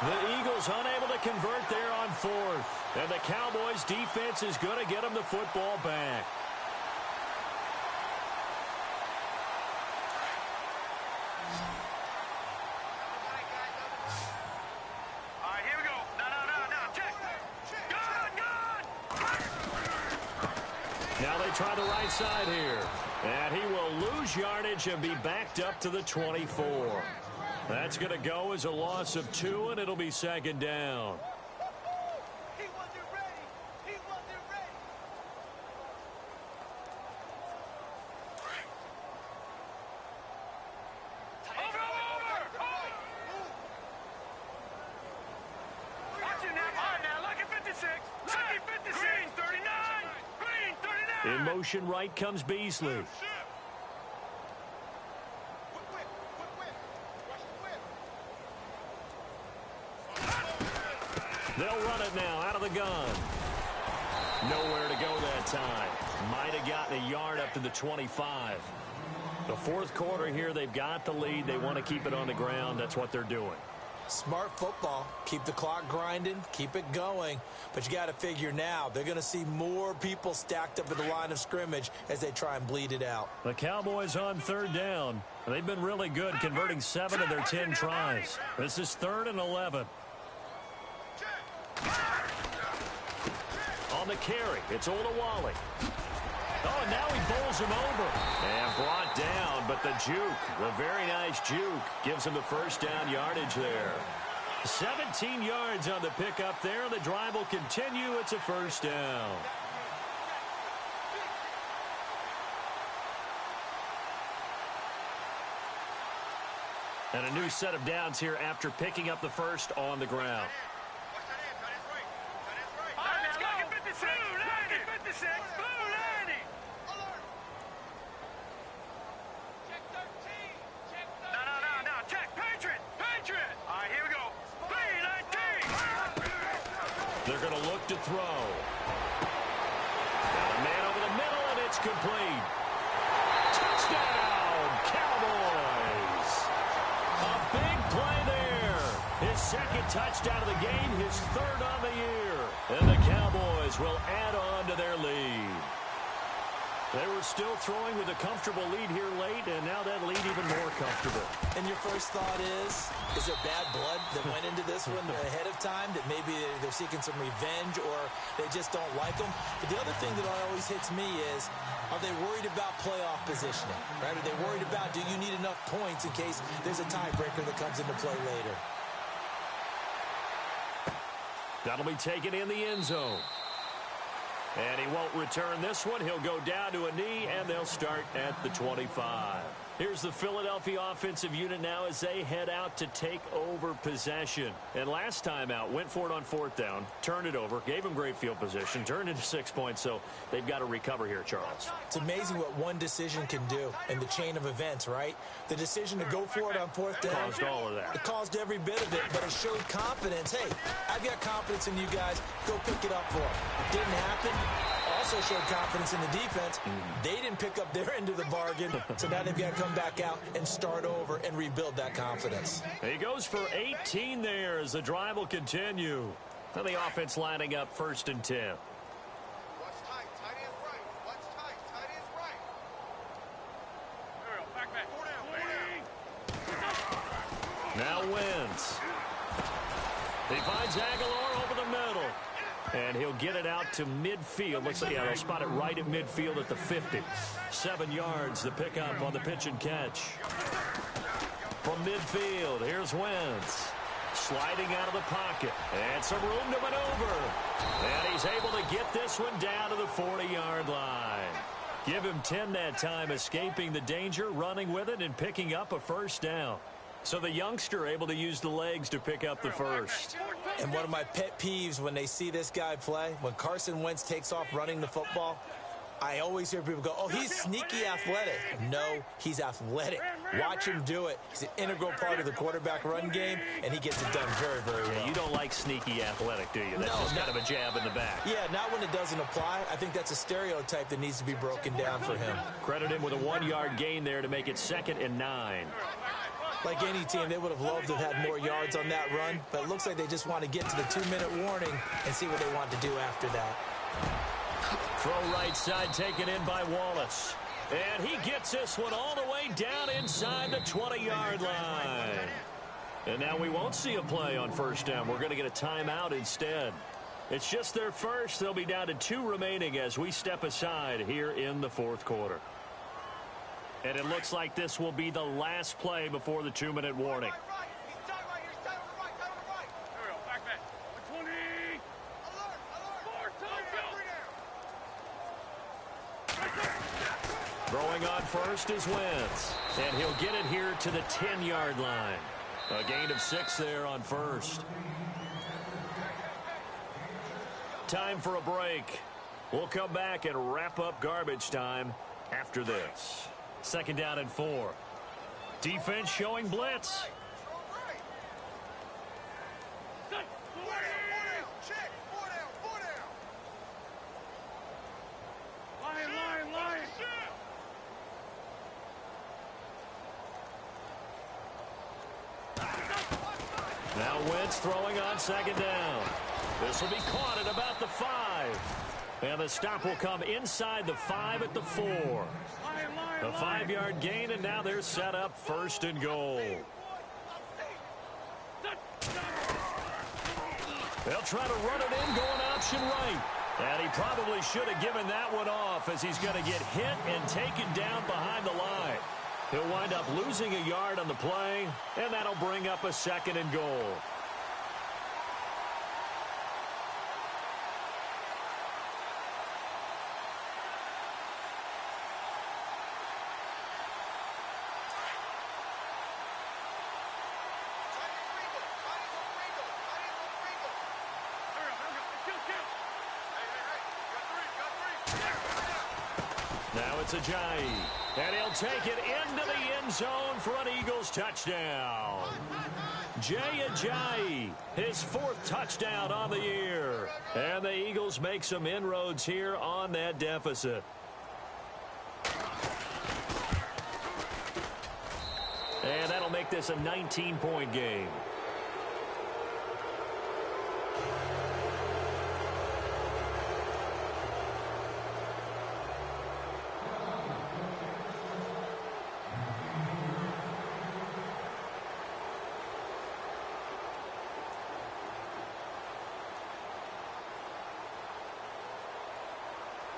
The Eagles unable to convert there on 4th, and the Cowboys defense is going to get them the football back. Now they try the right side here. And he will lose yardage and be backed up to the 24. That's going to go as a loss of 2, and it'll be 2nd down. He wasn't ready. He wasn't ready. Over! Watching that. All right, now look at 56. Look at 56. Green 39. Green 39. In motion right comes Beasley. They'll run it now out of the gun. Nowhere to go that time. Might have gotten a yard up to the 25. The fourth quarter here, they've got the lead. They want to keep it on the ground. That's what they're doing. Smart football. Keep the clock grinding. Keep it going. But you got to figure now, they're going to see more people stacked up at the line of scrimmage as they try and bleed it out. The Cowboys on third down. They've been really good, converting 7 of their 10 tries. This is 3rd and 11. On the carry, it's Olawale. Oh, and now he bowls him over. And brought down, but the juke, the very nice juke, gives him the first down yardage there. 17 yards on the pickup there. The drive will continue. It's a first down. And a new set of downs here after picking up the first on the ground. Let's go. 56. 56. Blue 90. No. Check. Patriot. All right, here we go. B19. They're going to look to throw. Got a man over the middle, and it's complete. Touchdown, Cowboys. A big play there. His second touchdown of the game, his 3rd on the year. And the Cowboys will add on to their lead. They were still throwing with a comfortable lead here late, and now that lead even more comfortable. And your first thought is there bad blood that went into this one ahead of time, that maybe they're seeking some revenge or they just don't like them? But the other thing that always hits me is, are they worried about playoff positioning? Right? Are they worried about, do you need enough points in case there's a tiebreaker that comes into play later? That'll be taken in the end zone. And he won't return this one. He'll go down to a knee, and they'll start at the 25. Here's the Philadelphia offensive unit now as they head out to take over possession. And last time out, went for it on 4th down, turned it over, gave them great field position, turned into 6 points, so they've got to recover here, Charles. It's amazing what one decision can do in the chain of events, right? The decision to go for it on 4th down. Caused all of that. It caused every bit of it, but it showed confidence. Hey, I've got confidence in you guys. Go pick it up for them. Didn't happen. Also showed confidence in the defense. They didn't pick up their end of the bargain, so now they've got to come back out and start over and rebuild that confidence. He goes for 18 there as the drive will continue. And the offense lining up 1st and 10. Watch tight. Tight end's right. Watch tight. Tight end's right. Back. 4 down. Now Wentz. He finds Aguilar over the middle. And he'll get it out to midfield. Looks like, they'll spot it right at midfield at the 50. 7 yards, the pickup on the pitch and catch. From midfield, here's Wentz. Sliding out of the pocket. And some room to maneuver. And he's able to get this one down to the 40-yard line. Give him 10 that time, escaping the danger, running with it, and picking up a first down. So the youngster able to use the legs to pick up the first. And one of my pet peeves when they see this guy play, when Carson Wentz takes off running the football, I always hear people go, oh, he's sneaky athletic. No, he's athletic. Watch him do it. He's an integral part of the quarterback run game, and he gets it done very, very well. Yeah, you don't like sneaky athletic, do you? That's just kind of a jab in the back. Yeah, not when it doesn't apply. I think that's a stereotype that needs to be broken down for him. Credit him with a 1-yard gain there to make it 2nd and 9. Like any team, they would have loved to have had more yards on that run, but it looks like they just want to get to the 2-minute warning and see what they want to do after that. Throw right side taken in by Wallace. And he gets this one all the way down inside the 20-yard line. And now we won't see a play on 1st down. We're going to get a timeout instead. It's just their first. They'll be down to 2 remaining as we step aside here in the 4th quarter. And it looks like this will be the last play before the 2-minute warning. Throwing on first is Wentz. And he'll get it here to the 10-yard line. A gain of 6 there on first. Time for a break. We'll come back and wrap up garbage time after this. 2nd down and 4. Defense showing blitz. Wentz throwing on second down. This will be caught at about the 5. And the stop will come inside the 5 at the 4. A 5-yard gain, and now they're set up 1st and goal. They'll try to run it in, going option right. And he probably should have given that one off, as he's going to get hit and taken down behind the line. He'll wind up losing a yard on the play, and that'll bring up a 2nd and goal. Now it's Ajayi, and he'll take it into the end zone for an Eagles touchdown. Jay Ajayi, his 4th touchdown on the year. And the Eagles make some inroads here on that deficit. And that'll make this a 19-point game.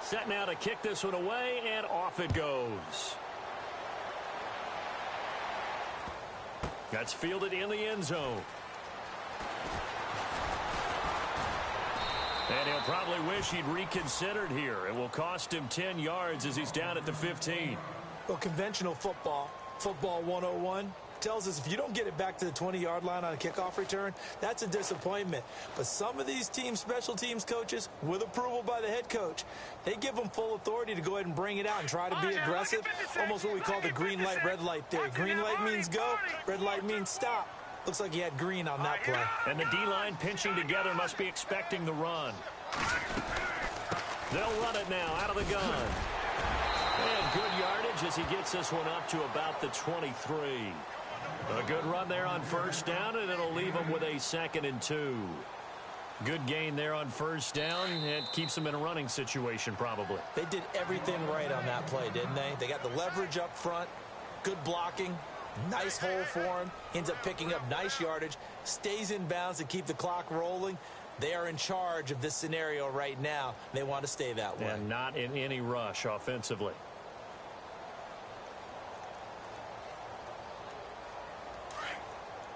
Set now to kick this one away, and off it goes. That's fielded in the end zone. And he'll probably wish he'd reconsidered here. It will cost him 10 yards as he's down at the 15. Well, conventional football 101, tells us if you don't get it back to the 20-yard line on a kickoff return, that's a disappointment. But some of these team special teams coaches, with approval by the head coach, they give them full authority to go ahead and bring it out and try to be aggressive, almost what we call the green light, red light theory. Green light means go, red light means stop. Looks like he had green on that play. And the D-line pinching together must be expecting the run. They'll run it now out of the gun. And good yardage as he gets this one up to about the 23. A good run there on 1st down, and it'll leave them with a 2nd and 2. Good gain there on 1st down. It keeps them in a running situation, probably. They did everything right on that play, didn't they? They got the leverage up front, good blocking, nice hole for him, ends up picking up nice yardage, stays in bounds to keep the clock rolling. They are in charge of this scenario right now. They want to stay that way. And not in any rush offensively.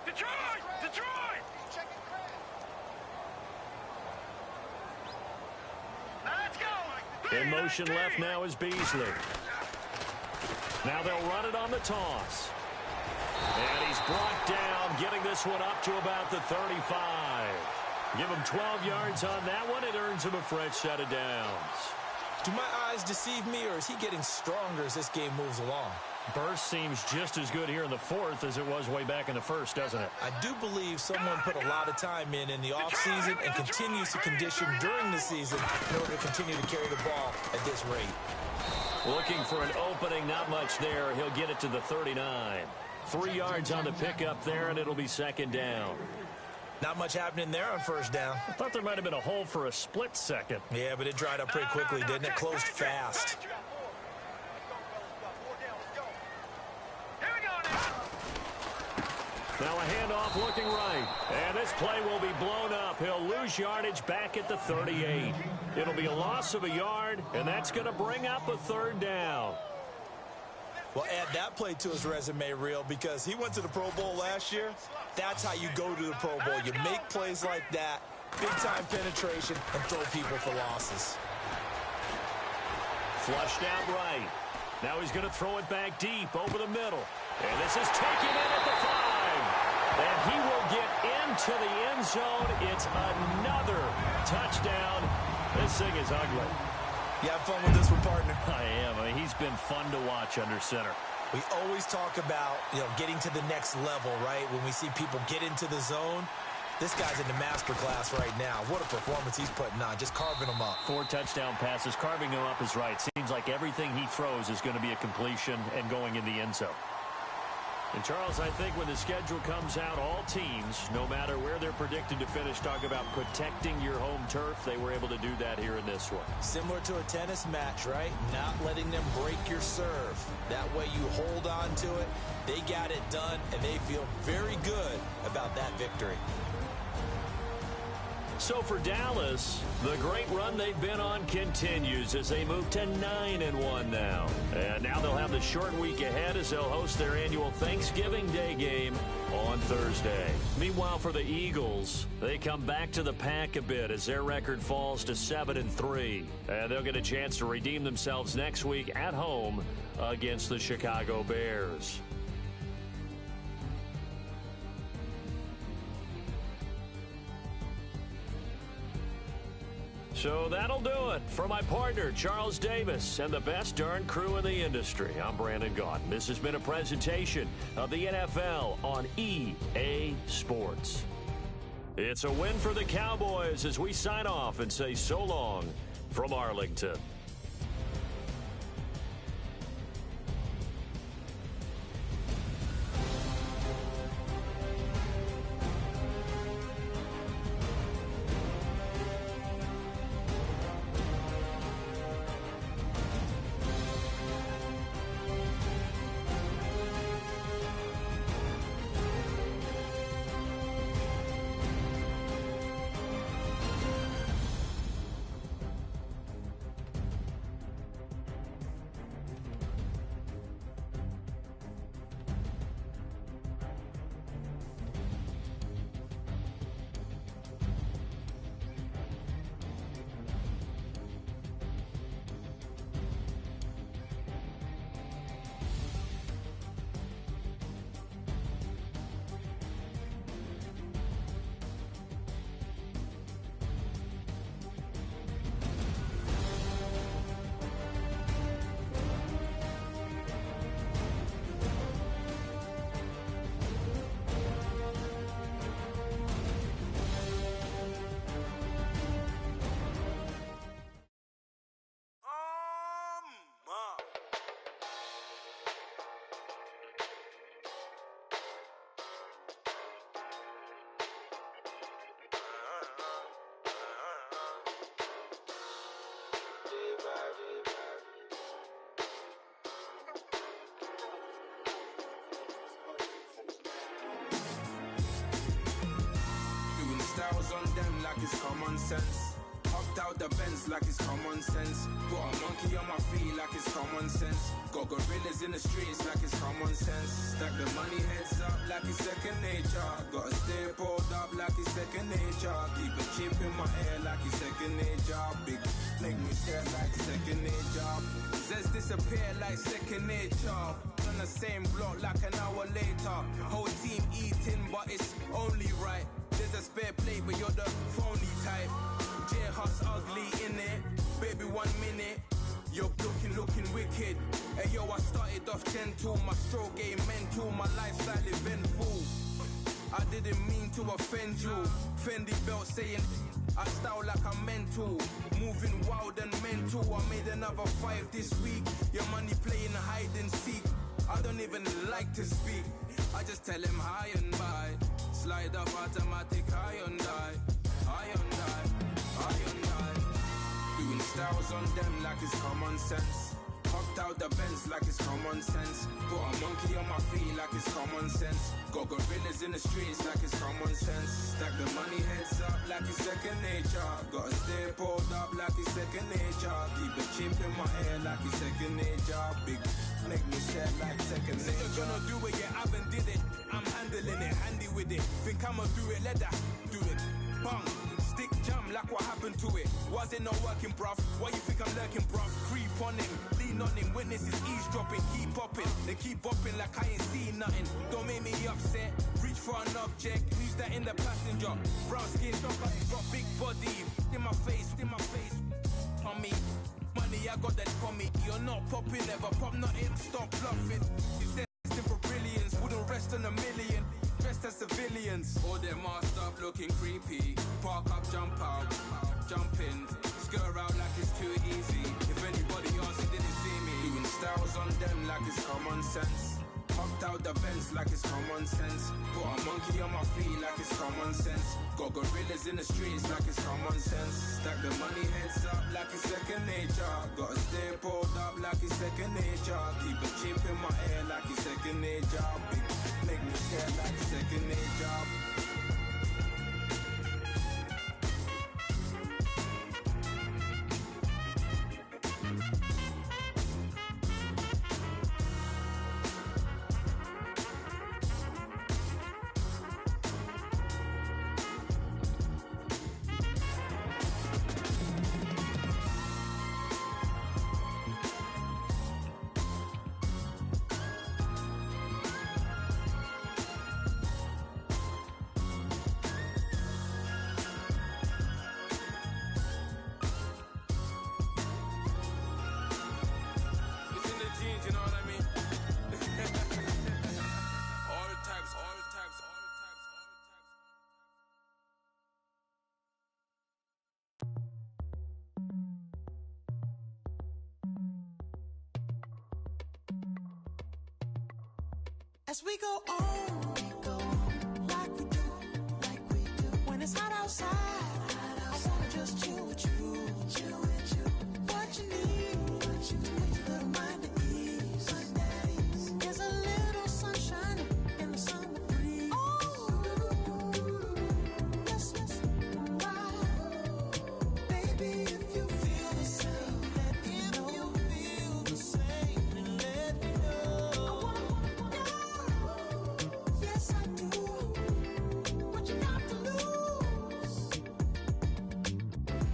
Detroit! Let's go! In motion left now is Beasley. Now they'll run it on the toss. And he's brought down, getting this one up to about the 35. Give him 12 yards on that one. It earns him a fresh set of downs. Do my eyes deceive me, or is he getting stronger as this game moves along? Burst seems just as good here in the 4th as it was way back in the 1st, doesn't it? I do believe someone put a lot of time in the offseason and continues to condition during the season in order to continue to carry the ball at this rate. Looking for an opening, not much there. He'll get it to the 39. 3 yards on the pickup there, and it'll be 2nd down. Not much happening there on 1st down. I thought there might have been a hole for a split second. Yeah, but it dried up pretty quickly, didn't it? Closed fast. Now a handoff looking right. And this play will be blown up. He'll lose yardage back at the 38. It'll be a loss of a yard, and that's going to bring up a 3rd down. Well, add that play to his resume reel, because he went to the Pro Bowl last year. That's how you go to the Pro Bowl. You make plays like that, big-time penetration, and throw people for losses. Flushed out right. Now he's going to throw it back deep over the middle. And this is taken in at the 5. And he will get into the end zone. It's another touchdown. This thing is ugly. You have fun with this one, partner? I am. I mean, he's been fun to watch under center. We always talk about, getting to the next level, right? When we see people get into the zone, this guy's in the master class right now. What a performance he's putting on, just carving them up. 4 touchdown passes. Carving them up is right. Seems like everything he throws is going to be a completion and going in the end zone. And, Charles, I think when the schedule comes out, all teams, no matter where they're predicted to finish, talk about protecting your home turf. They were able to do that here in this one. Similar to a tennis match, right? Not letting them break your serve. That way you hold on to it. They got it done, and they feel very good about that victory. So for Dallas, the great run they've been on continues as they move to 9-1 now. And now they'll have the short week ahead as they'll host their annual Thanksgiving Day game on Thursday. Meanwhile, for the Eagles, they come back to the pack a bit as their record falls to 7-3. And they'll get a chance to redeem themselves next week at home against the Chicago Bears. So that'll do it. For my partner, Charles Davis, and the best darn crew in the industry, I'm Brandon Gaudin. This has been a presentation of the NFL on EA Sports. It's a win for the Cowboys as we sign off and say so long from Arlington. Styles on them like it's common sense. Hopped out the Benz like it's common sense. Got a monkey on my feet like it's common sense. Got gorillas in the streets like it's common sense. Stack the money heads up like it's second nature. Gotta stay pulled up like it's second nature. Keep a chip in my ear like it's second nature. Big make me stare like second nature. Says disappear like second nature. On the same block like an hour later. Whole team eating but it's only right. There's a spare plate, but you're the phony type. J-Hut's ugly, innit? Baby, 1 minute. You're looking wicked. Hey, yo, I started off gentle. My stroke game mental. My lifestyle eventful. I didn't mean to offend you. Fendi belt saying I style like I'm mental. Moving wild and mental. I made another 5 this week. Your money playing hide and seek. I don't even like to speak. I just tell him hi and bye. Slide up automatic, high on die. High on die, high on die. Doing styles on them like it's common sense. Hopped out the Benz like it's common sense. Got a monkey on my feet like it's common sense. Got gorillas in the streets like it's common sense. Stack the money heads up like it's second nature. Gotta stay pulled up like it's second nature. Keep the chip in my ear like it's second nature. Big make me sad like second nature. You're gonna do it, yeah, I haven't did it. I'm handling it, handy with it. Think I'ma do it, let that do it. Bang, stick jam like what happened to it. Was it not working, bruv? Why you think I'm lurking, bruv? Creep on him, lean on him. Witnesses eavesdropping, keep popping. They keep bopping like I ain't seen nothing. Don't make me upset. Reach for an object. Who's that in the passenger? Brown skin, got big body. In my face, on me. Money, I got that for me. You're not popping, never pop nothing. Stop bluffing. You're destined for brilliance. Wouldn't rest on a million. Dressed as civilians. All them masked up looking creepy. Park up, jump out, jump in. Skirt out like it's too easy. If anybody else didn't see me. Doing styles on them like it's common sense. Hopped out the Benz like it's common sense. Put a monkey on my feet like it's common sense. Got gorillas in the streets like it's common sense. Stack the money heads up like it's second nature. Gotta stay pulled up like it's second nature. Keep a chip in my ear like it's second nature. Big make me care like it's second nature. As we go on, like we do. When it's hot outside, I wanna just chill with you. What you need, to make your little mind at ease. There's a little sunshine in the summer breeze. Yes, baby, if you feel the same, let me know. You feel the same, and let me know. Yes, I do. What you got to lose?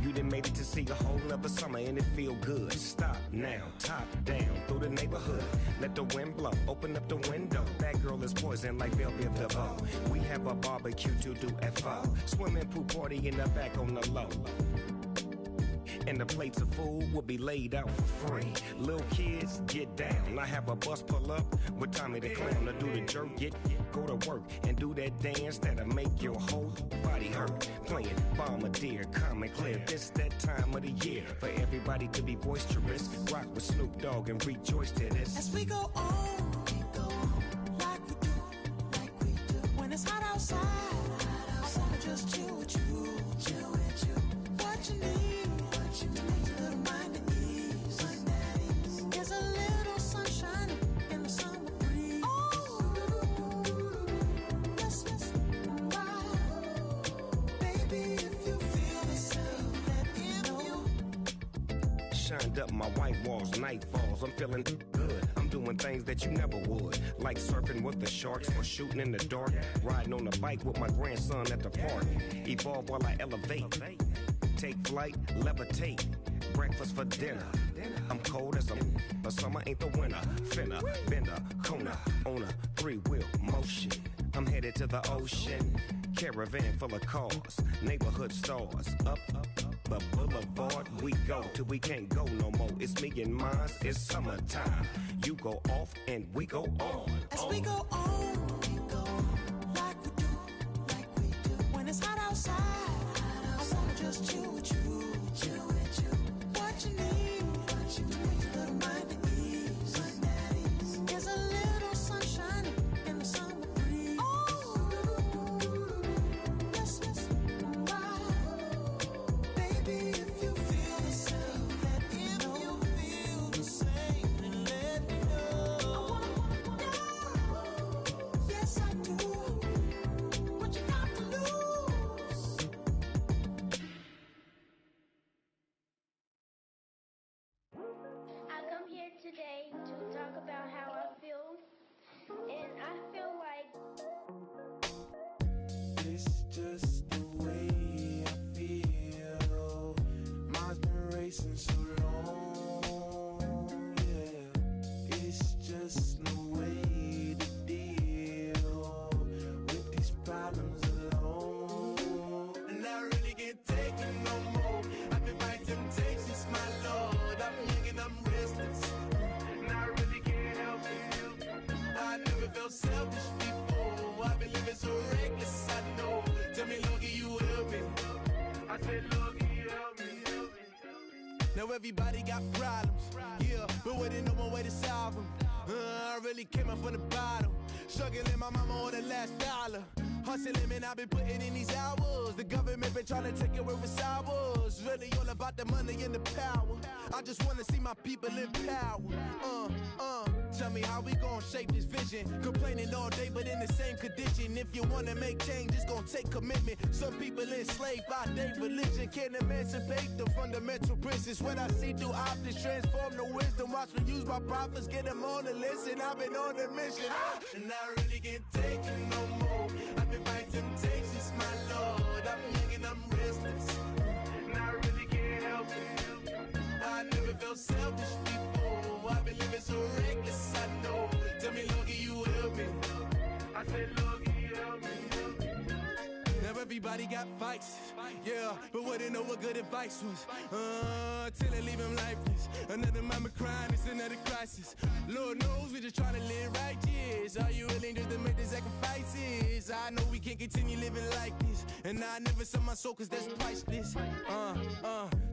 You done made it to see a whole nother summer and it feel good. Stop now, top down through the neighborhood. Let the wind blow, open up the window. That girl is poison like Velvet DeVoe. We have a barbecue to do at 4. Swimming pool party in the back on the low. And the plates of food will be laid out for free. Little kids, get down. I have a bus pull up with Tommy the Clown to do the jerk. Go to work and do that dance that'll make your whole body hurt. Playing Bombardier, calm and clear. This that time of the year for everybody to be boisterous. Rock with Snoop Dogg and rejoice to this. As we go on, like we do. When it's hot outside, I wanna just chill with you. What you need, to make your little mind at ease. There's a little sunshine in the summer breeze. Yes, baby, if you feel the same, let me know. Shined up my white walls, night falls. I'm feeling good. I'm doing things that you never would, like surfing with the sharks or shooting in the dark. Riding on a bike with my grandson at the park. Evolve while I elevate. Take flight, levitate. Breakfast for dinner. I'm cold as a summer ain't the winter. Finna, bender, Kona, on a 3-wheel motion. I'm headed to the ocean. Caravan full of cars, neighborhood stars. Up the boulevard we go till we can't go no more. It's me and mine, it's summertime. You go off and we go on. As we go on, like we do. When it's hot outside, I wanna just chill with you. What you need, to make your little mind at ease. There's a little sunshine in the summer breeze. Yes, baby, if you feel the same, let me know. You feel the same, and let me know. Yes, I do. What you got to lose? I come here today to talk about how I feel, and I feel like It's just the way I feel. Mine's been racing so long, yeah. It's just no way to deal with these problems alone. And I really can't take it no more. I've been fighting temptations, my Lord. I'm young and I'm restless, and I really can't help it. I never felt selfish before. I've been living so reckless, I know. Tell me, Lord, can you help me? I said, Lord, can you help me? Now everybody got problems, yeah, but waiting no more way to solve them. I really really came up from the bottom. Struggling, my mama on the last dollar. Hustling, man, I've been putting in these hours. The government been trying to take away what's ours. Really all about the money and the power. I just wanna see my people in power. Tell me how we gon' shape this vision. Complaining all day, but in the same condition. If you wanna make change, it's gon' take commitment. Some people enslaved by their religion. Can't emancipate the fundamental principles. What I see through optics transform the wisdom. Watch me use my prophets, get them on the list. And I've been on a mission. And I really can't take it no more. I've been fighting temptations, my Lord. I'm young and I'm restless. And I really can't help it. I never felt selfish before. I've been living so reckless, I know. Tell me, Lord, can you help me? I said, Lord, can you help me? Now everybody got fights, yeah, but wouldn't know what good advice was. Till they leave him lifeless. Another mama crying, it's another crisis. Lord knows we just trying to live righteous. Are you willing just to make the sacrifices? I know we can't continue living like this, and I never sell my soul cause that's priceless.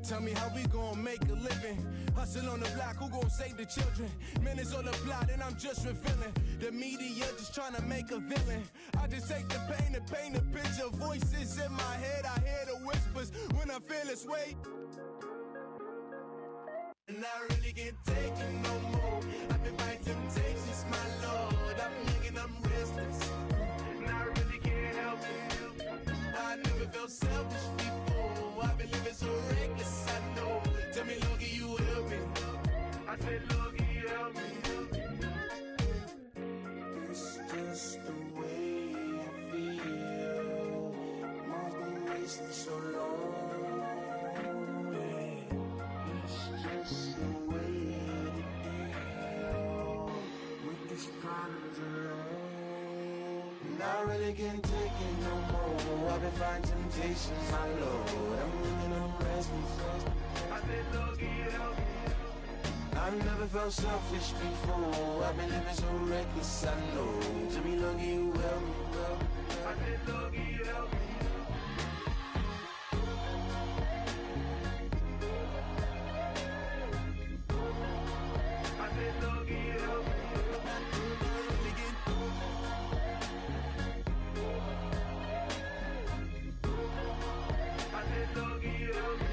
Tell me how we gon' make a living. Hustle on the block, who gon' save the children? Minutes on the plot and I'm just revealing. The media just trying to make a villain. I just take the pain and paint a picture. Voices in my head, I hear the whispers when I feel this way. And I really can't take it no more. I've been fighting temptations, my Lord. I'm young and I'm restless. And I really can't help it. I never felt selfish before. I've been living so reckless, I know. Tell me, Lord, can you help me? I said, Lord, can you help me? It's just the way I feel. Mom's been wasting so long. It's just the way to deal with these problems alone. And I really can't take it no more. I've been fighting temptations, my Lord. I'm living on restless. I said, Lord, can you help me? I've never felt selfish before. I've been living so reckless, I know. To be lucky you help me, I said, Lord, can you help me? I said, Lord, can you help me? I said, Lord, can you help me?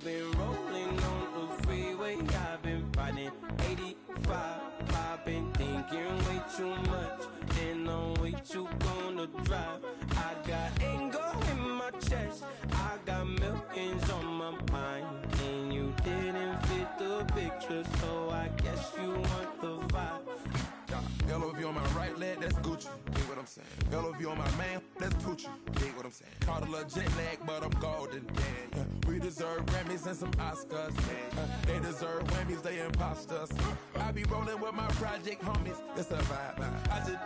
Been rolling on the freeway, I've been riding 85. I've been thinking way too much, and I'm way too gonna drive. I got anger in my chest, I got millions on my mind, and you didn't fit the picture, so I guess you want the vibe. LOV on my right leg, that's Gucci. Dig what I'm saying? LOV on my man, that's Poochie. Dig what I'm saying? Caught a little jet lag, but I'm golden. Yeah. We deserve Grammys and some Oscars. They deserve Whammies, they imposters. I be rolling with my project homies, it's a vibe. I just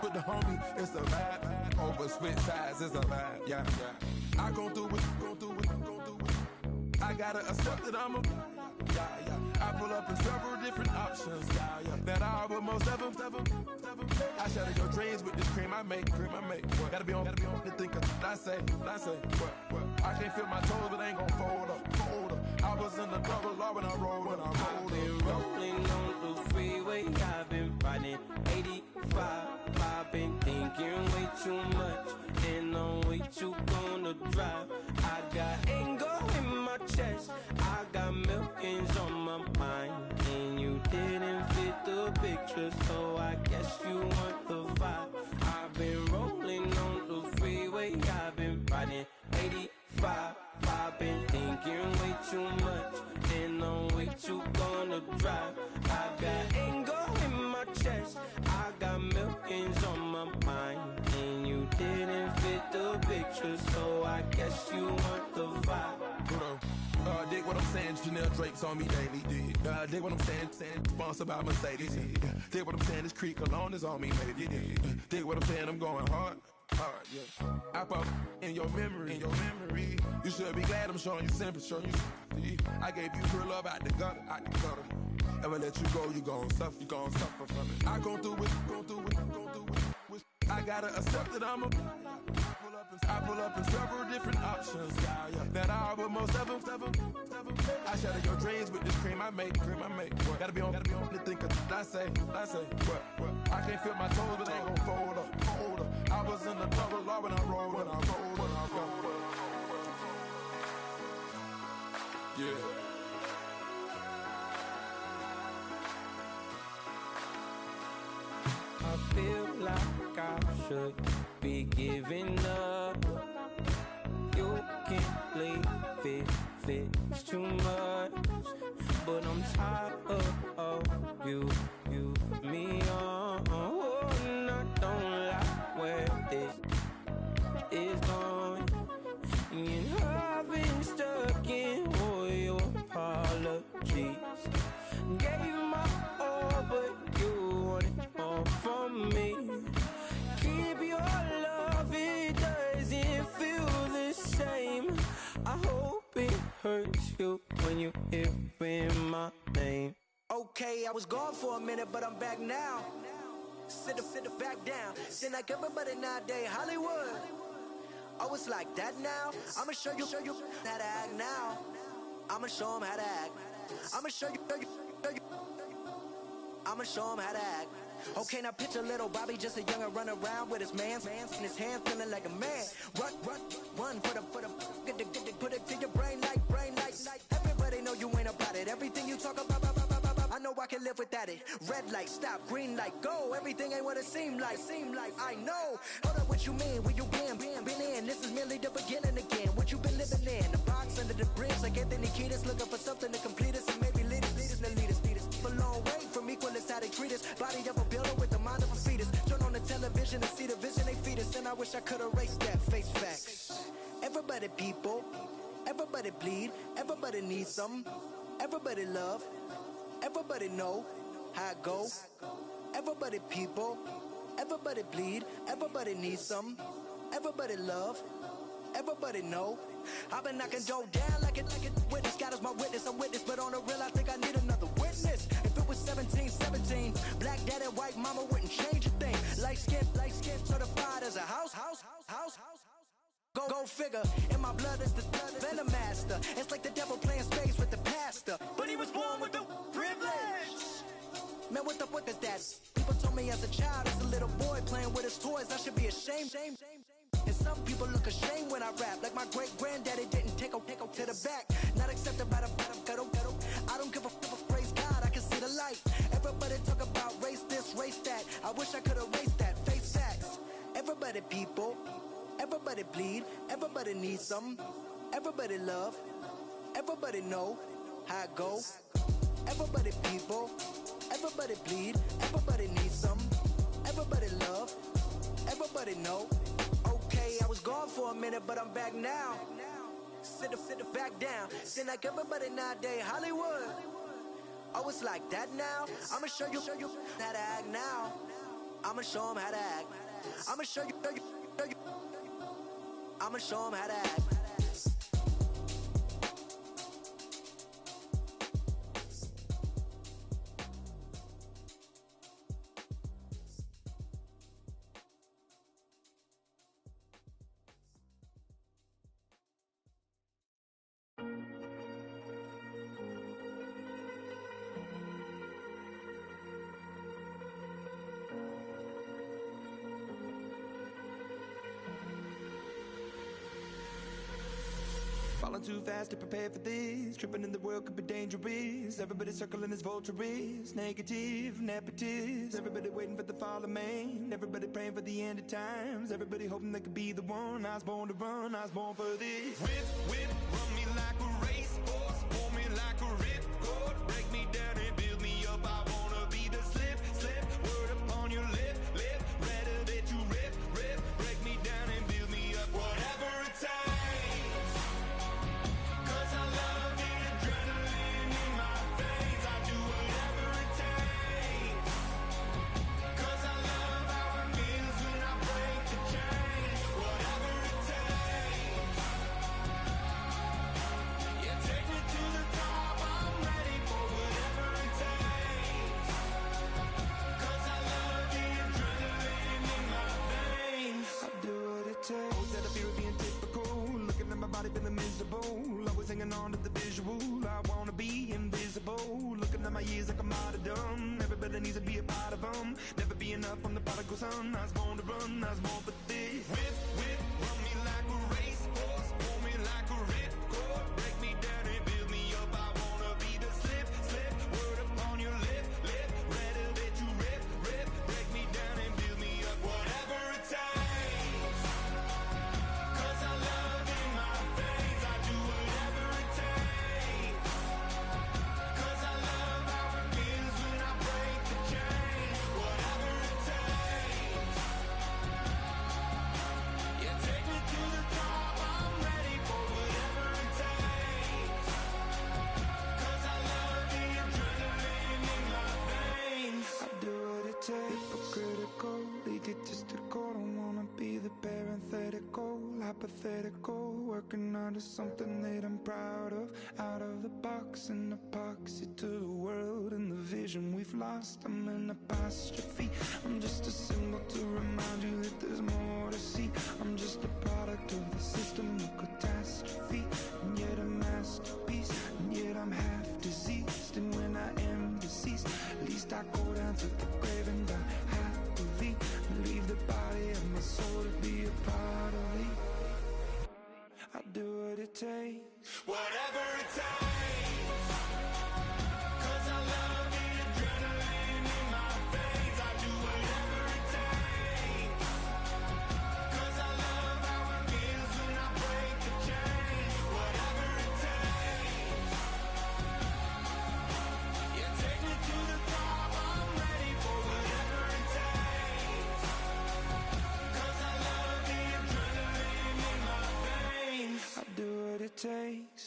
put the homie, it's a vibe. Over switch sides, it's a vibe. Yeah. I gon' do it, gon' do it, gon' do it. I gotta accept that I'm a I pull up in several different options. That I will most ever. I shatter your dreams with this cream I make. Gotta be on the thinker. I say. What? I can't feel my toes, but ain't gon' fold up. I was in the double law when I rolled. I've been rolling on the freeway, I've been riding 85. I've been thinking way too much, and I'm way too gonna drive. I got anger in my chest, I got millions on my mind, and you didn't fit the picture, so I guess you want the vibe. I've been rolling on the freeway, I've been riding 85. I've been thinking way too much, and I'm way too gonna drive. I got anger in my chest, I got millions on my mind, and you didn't fit the picture, so I guess you want the vibe. dig what I'm saying? Chanel drapes on me daily. Dig what I'm saying? Sponsored by Mercedes. Dig what I'm saying? This Creek cologne is on me, baby. Dig what I'm saying? I'm going hard. Yeah. I pop in your memory. You should be glad I'm showing you sympathy. I gave you real love out the gutter. Ever let you go, you gon' suffer from it. I gon' do it. I gotta accept that I'm a. I pull up in several different options. That I but most of them. I shatter your dreams with this cream I make. What? Gotta be on the think of I say. What? I can't feel my toes, but they gon' fold up. I was in the double law when I rolled. Yeah. I feel like I should be giving up. You can't leave it's too much. But I'm tired of you, me on. Oh, and I don't like where this is going. And I've been stuck in all your apologies. Gave my all, but you want it all from me. Keep your love, it doesn't feel the same. I hope it hurts you when you hear my name. Okay, I was gone for a minute, but I'm back now. Sit back down. Seem like everybody nowadays Hollywood. Oh, it's like that now. I'ma show you how to act now. I'ma show 'em how to act. I'ma show you. I'ma show 'em how to act. Okay, now picture little Bobby, just a youngin' run around with his man's in his hand, feeling like a man. Run for the get put it to your brain like. Everybody know you ain't about it. Everything you talk about, I know I can live without it. Red light, stop, green light, go. Everything ain't what it seem like. I know. Hold up, what you mean? Where you been in? This is merely the beginning again. What you been living in? The box under the bridge, like Anthony Kiedis, looking for something to complete us and maybe lead us. A long way from equal is how they treat us. Body of a builder with the mind of a fetus. Turn on the television and see the vision they feed us. And I wish I could erase that face facts. Everybody people, everybody bleed, everybody needs some. Everybody love, everybody know how it go. Everybody people, everybody bleed, everybody needs some. Everybody love, everybody know. I've been knocking Joe down like it witness. God is my witness, I'm witness, but on the real I think I need another witness. If it was 17, black dad and white mama wouldn't change a thing. Light skin certified as a house. Go figure, in my blood is the venom master. It's like the devil playing space with the pastor. But he was born with the privilege. Man, what is that? People told me as a child, as a little boy playing with his toys, I should be ashamed. And some people look ashamed when I rap, like my great-granddaddy didn't take a to the back. Not accepted by the ghetto. I don't give a praise God, I can see the light. Everybody talk about race this, race that. I wish I could erase that, face facts. Everybody people, everybody bleed, everybody needs some. Everybody love, everybody know how it go. Everybody people, everybody bleed, everybody needs some. Everybody love, everybody know. Okay, I was gone for a minute, but I'm back now. Sit back down. Seem like everybody nowadays Hollywood. Oh, it's like that now. I'ma show you how to act now. I'ma show 'em how to act. I'ma show you. I'ma show 'em how to act. Falling too fast to prepare for this. Tripping in the world could be dangerous. Everybody circling as vultures. Negative, nepotist. Everybody waiting for the fall of man. Everybody praying for the end of times. Everybody hoping they could be the one. I was born to run, I was born for this. Whip, run me like a racehorse. Pull me like a ripcord. Break me down and build me up. I wanna be the slip. Word upon your lip. Rather that you rip. Break me down and build me up. Whatever it takes. 'Cause I love you to hanging on to the visual. I wanna be invisible, looking at my years like I'm martyrdom. Everybody needs to be a part of them. Never be enough, I'm the prodigal son. I was born to run, I was born for this. Whip, whip, run me like a racehorse, pull me like a ripcord, break me down and build me up. I wanna be the slip, slip, word upon your lip, lip, rather that you rip, rip, break me down and build me up. Whatever it takes, 'cause I love in my veins. I do whatever it takes, 'cause I love how it feels when I break the chains. Whatever it takes, yeah, take me to the top. I'm ready for whatever it takes, 'cause I love the adrenaline in my veins. I do what it takes, but critical, egotistical. Don't wanna be the parenthetical, hypothetical. Working out something that I'm proud of. Out of the box, an epoxy to the world and the vision we've lost. I'm an apostrophe. I'm just a symbol to remind you that there's more to see. I'm just a product of the system of catastrophe, and yet a masterpiece, and yet I'm half diseased. And when I am deceased, at least I go down to the grave and die happily, and leave the body of my soul to be a part of me. I do what it takes, Whatever it takes, 'cause I love the adrenaline in my veins. I do whatever it takes, 'cause I love how it feels when I break the chains. Whatever it takes, yeah, take me to the top. I'm ready for whatever it takes, 'cause I love the adrenaline in my veins. I do what it takes.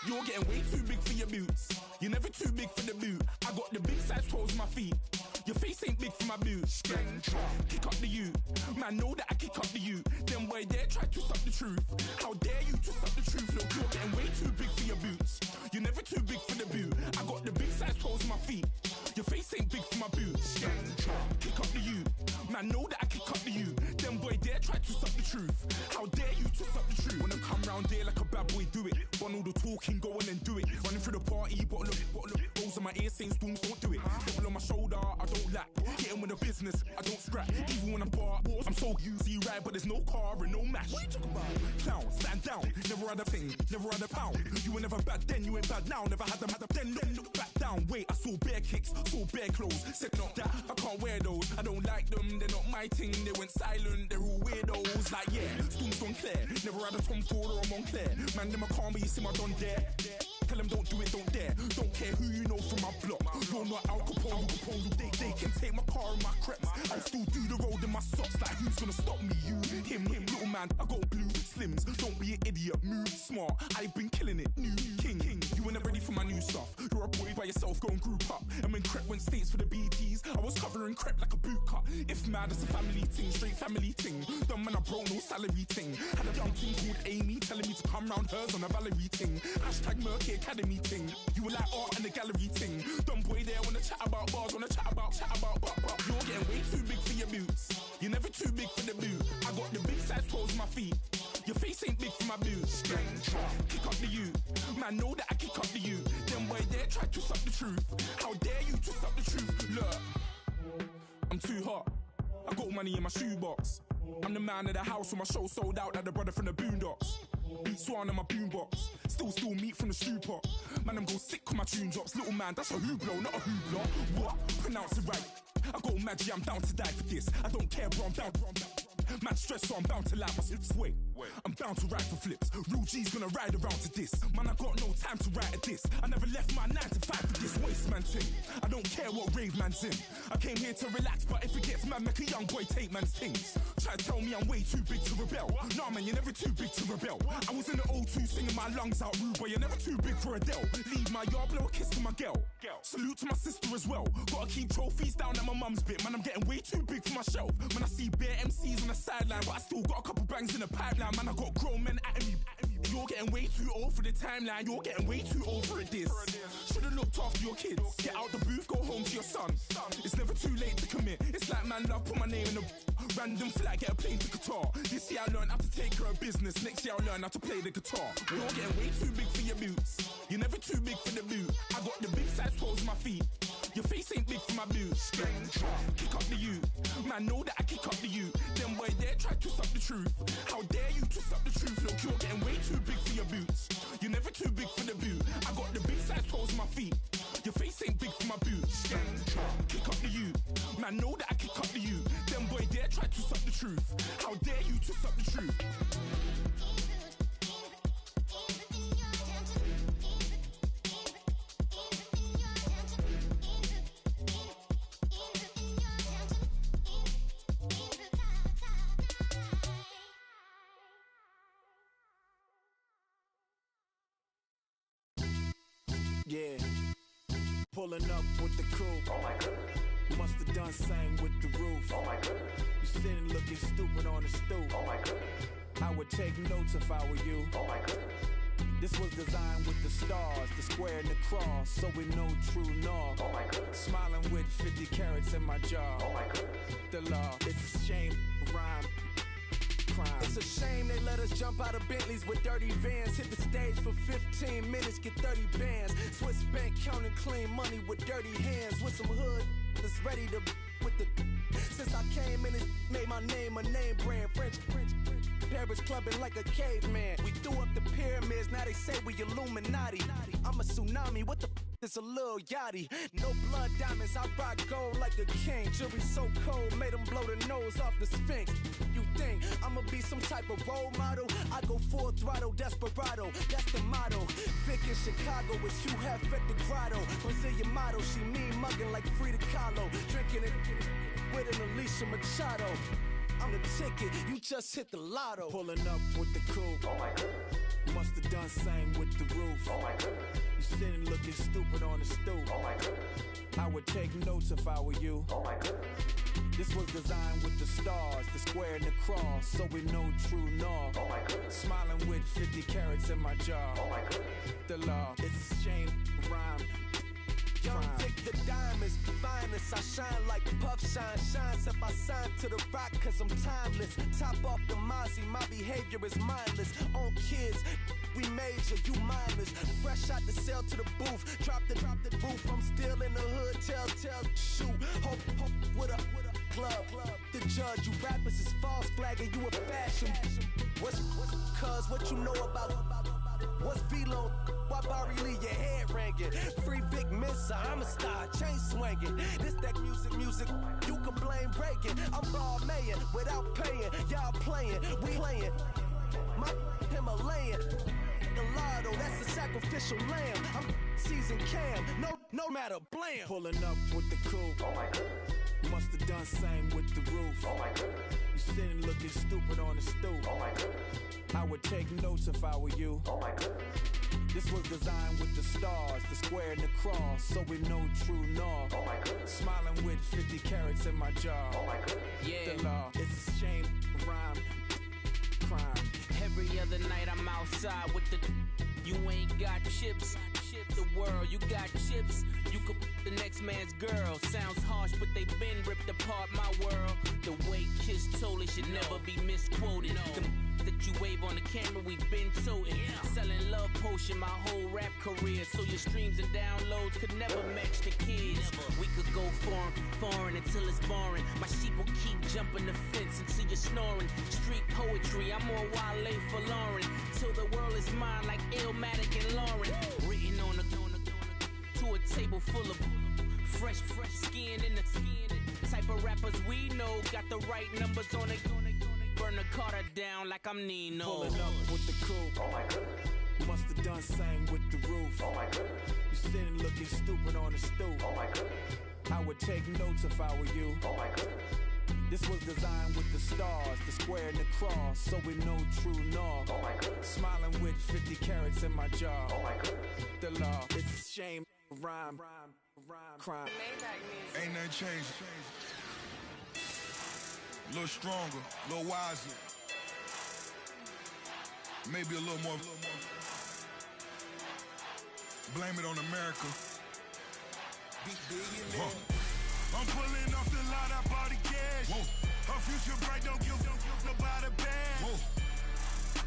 You're getting way too big for your boots. You're never too big for the boot. I got the big size toes on my feet. Your face ain't big for my boots. Kick up the you. Man, know that I kick up the you. Them boy there try to stop the truth. How dare you to stop the truth? Look, you're getting way too big for your boots. You're never too big for the boot. I got the big size toes on my feet. Your face ain't big for my boots. Kick up the you. Man, know that I kick up the you. Them boy there try to stop the truth. How dare you to stop the truth? When I come round there like a bad boy, do it. Want all the talking, go on and do it. Running through the party, bottle up. Rolls on my ear saying storms, don't do it. Double on my shoulder, I don't lack. Getting with the business, I don't scrap. Even when I'm bar, I'm so easy right, but there's no car and no match. What you talking about? Clown, stand down. Never had a thing, never had a pound. You were never bad then, you ain't bad now. Never had them, then look back down. Wait, I saw bare kicks, saw bare clothes. Said not that, I can't wear those. I don't like them, they're not my thing. They went silent, they're all weirdos. Like yeah, storms don't clear. Never had a Tom Ford or a Montclair. Man, them I can't, but you see my don there. Tell them don't do it, don't dare. Don't care who you know from my block. You're not Al Capone, they can take my car and my creps. I'll still do the road in my socks. Like who's gonna stop me? You, him, little man. I got blue slims. Don't be an idiot, move smart. I've been killing it, new king. You were never ready for my new stuff. You're a boy by yourself, go and group up. And when Crep went states for the BTs, I was covering Crep like a boot cut. If mad, it's a family thing, straight family thing. Dumb man, I broke no salary thing. Had a young thing called Amy telling me to come round hers on a Valerie thing. Hashtag MerkD Academy thing. You were like art and the gallery thing. Dumb boy there wanna chat about bars, wanna chat about. You're getting way too big for your boots. You're never too big for the boot. I got the big size toes on my feet. Your face ain't big for my boots. Kick up the you. Man, know that I kick up the you. Them boy there try to stop the truth. How dare you to stop the truth? Look, I'm too hot. I got money in my shoebox. I'm the man of the house when my show sold out like the brother from the Boondocks. Beat Swan in my boombox. Still meat from the stew pot. Man, I'm go sick with my tune drops. Little man, that's a hooplo, not a hoopla. What? Pronounce it right. I got Maggie, I'm down to die for this. I don't care, bro, I'm down. Man stressed, so I'm bound to like my slips. Wait, I'm bound to ride for flips. Real G's gonna ride around to this. Man, I got no time to write a diss. I never left my 9 to 5 for this waste man thing. I don't care care what rave man's in. I came here to relax, but if it gets mad, make a young boy take man's things. Try to tell me I'm way too big to rebel. Nah, man, you're never too big to rebel. I was in the O2 singing my lungs out, rude, but you're never too big for Adele. Leave my yard, blow a kiss to my girl. Salute to my sister as well. Gotta keep trophies down at my mum's bit. Man, I'm getting way too big for my shelf. Man, I see bare MCs on the sideline, but I still got a couple bangs in the pipeline. Man, I got grown men at me. You're getting way too old for the timeline. You're getting way too old for a diss. Should've looked after your kids. Get out the booth, go home to your son. It's never too late to commit. It's like man love, put my name in a random flag, get a plane to Qatar. This year I learned how to take care of business. Next year I'll learn how to play the guitar. You're getting way too big for your boots. You're never too big for the boot. I got the big size toes on my feet. Your face ain't big for my boots. Kick up the you. Man, know that I kick up the you. Them boy there try to twist up the truth. How dare you twist up the truth? Look, you're getting way too big for your boots. You're never too big for the boot. I got the big size toes on my feet. Your face ain't big for my boots. Kick up the you. Man, know that I kick up the you. Them boy there try to twist up the truth. How dare you twist up the truth? Yeah, pulling up with the coupe. Oh my goodness. Must have done same with the roof. Oh my goodness. You sitting looking stupid on the stoop. Oh my goodness. I would take notes if I were you. Oh my goodness. This was designed with the stars, the square and the cross, so we know true north. Oh my goodness. Smiling with 50 carats in my jaw. Oh my goodness. The law, it's a shame, rhyme. Crime. It's a shame they let us jump out of Bentleys with dirty vans. Hit the stage for 15 minutes, get 30 bands. Swiss bank counting clean money with dirty hands. With some hood that's ready to with the. Since I came in, it made my name a name brand. French. Paris clubbing like a caveman. We threw up the pyramids, now they say we Illuminati. I'm a tsunami, what the it's a little yachty. No blood diamonds, I rock gold like a king. Jury so cold, made them blow the nose off the Sphinx. You think I'ma be some type of role model? I go full throttle, desperado, that's the motto. Vic in Chicago, it's you have at the grotto. Brazilian model, she mean mugging like Frida Kahlo. Drinking it with an Alicia Machado. I'm the ticket, you just hit the lotto. Pulling up with the coupe. Oh my goodness. Must have done same with the roof. Oh my goodness. You sitting looking stupid on the stoop. Oh my goodness. I would take notes if I were you. Oh my goodness. This was designed with the stars, the square and the cross, so we know true north. Oh my goodness. Smiling with 50 carats in my jaw. Oh my goodness. The law, it's a shame, rhyme. Young Vic, the diamonds, finest. I shine like puff shine. Shines up, I sign to the rock cause I'm timeless. Top off the Mozzie, my behavior is mindless. On kids, we major, you mindless. Fresh out the cell to the booth. Drop the roof, I'm still in the hood. Tell, shoot. Hope with a club. The judge, you rappers is false flagging, you a fashion. What's cuz, what you know about? What's Velo? Why Barry Lee, your head ringing? Free Vic Mensa, I'm a star, chain swinging. This that music, you can blame Reagan. I'm Balmain without paying, y'all playing, we playing. My Himalayan, Gallardo, that's a sacrificial lamb. I'm seasoned cam, no matter, blam. Pulling up with the coupe. Oh my goodness. Must have done same with the roof. Oh my goodness. You sitting looking stupid on the stoop. Oh my goodness. I would take notes if I were you. Oh my goodness. This was designed with the stars, the square and the cross, so we know true north. Oh my goodness. Smiling with 50 carats in my jaw. Oh my goodness. Yeah. The law, it's a shame, rhyme, crime. Every other night I'm outside with the. You ain't got chips. The world, you got chips. You could the next man's girl. Sounds harsh, but they been ripped apart my world. The way Kiss told it should never be misquoted. The that you wave on the camera, we been toting. Selling love potion my whole rap career. So your streams and downloads could never match the kids. We could go foreign until it's boring. My sheep will keep jumping the fence until you're snoring. Street poetry, I'm more Wale for Lauren. Till the world is mine like Illmatic and Lauren. Written on to a table full of fresh skin in the type of rappers we know. Got the right numbers on it. Burn the Carter down like I'm Nino. Pulling up with the coupe. Oh my goodness. Must have done same with the roof. Oh my goodness. You sitting looking stupid on the stoop. Oh my goodness. I would take notes if I were you. Oh my goodness. This was designed with the stars, the square and the cross, so we know true north. Oh my goodness. Smiling with 50 carats in my jaw. Oh my goodness. The law, it's a shame, rhyme, crime. Ain't nothing changed. A little stronger, a little wiser. Maybe a little more. Blame it on America. I'm pulling off the lot, I bought the cash. Whoa. Her future bright, don't give nobody bad. Whoa.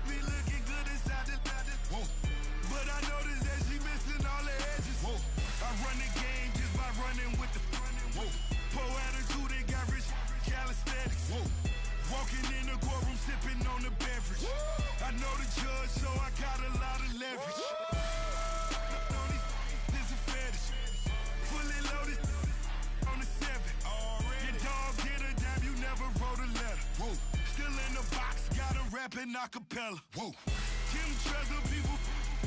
Be looking good inside the whoa. But I noticed that she missing all the edges. Whoa. I run the game just by running with the whoa. Poor attitude, they got rich calisthenics. Whoa. Walking in the courtroom, sipping on the beverage. Whoa. I know the judge, so I got a lot of leverage. This a fetish. Fully loaded on the 7. Your dog did a damn, you never wrote a letter. Whoa. Still in the box, got a rapping acapella. Whoa. Kim Treasure, people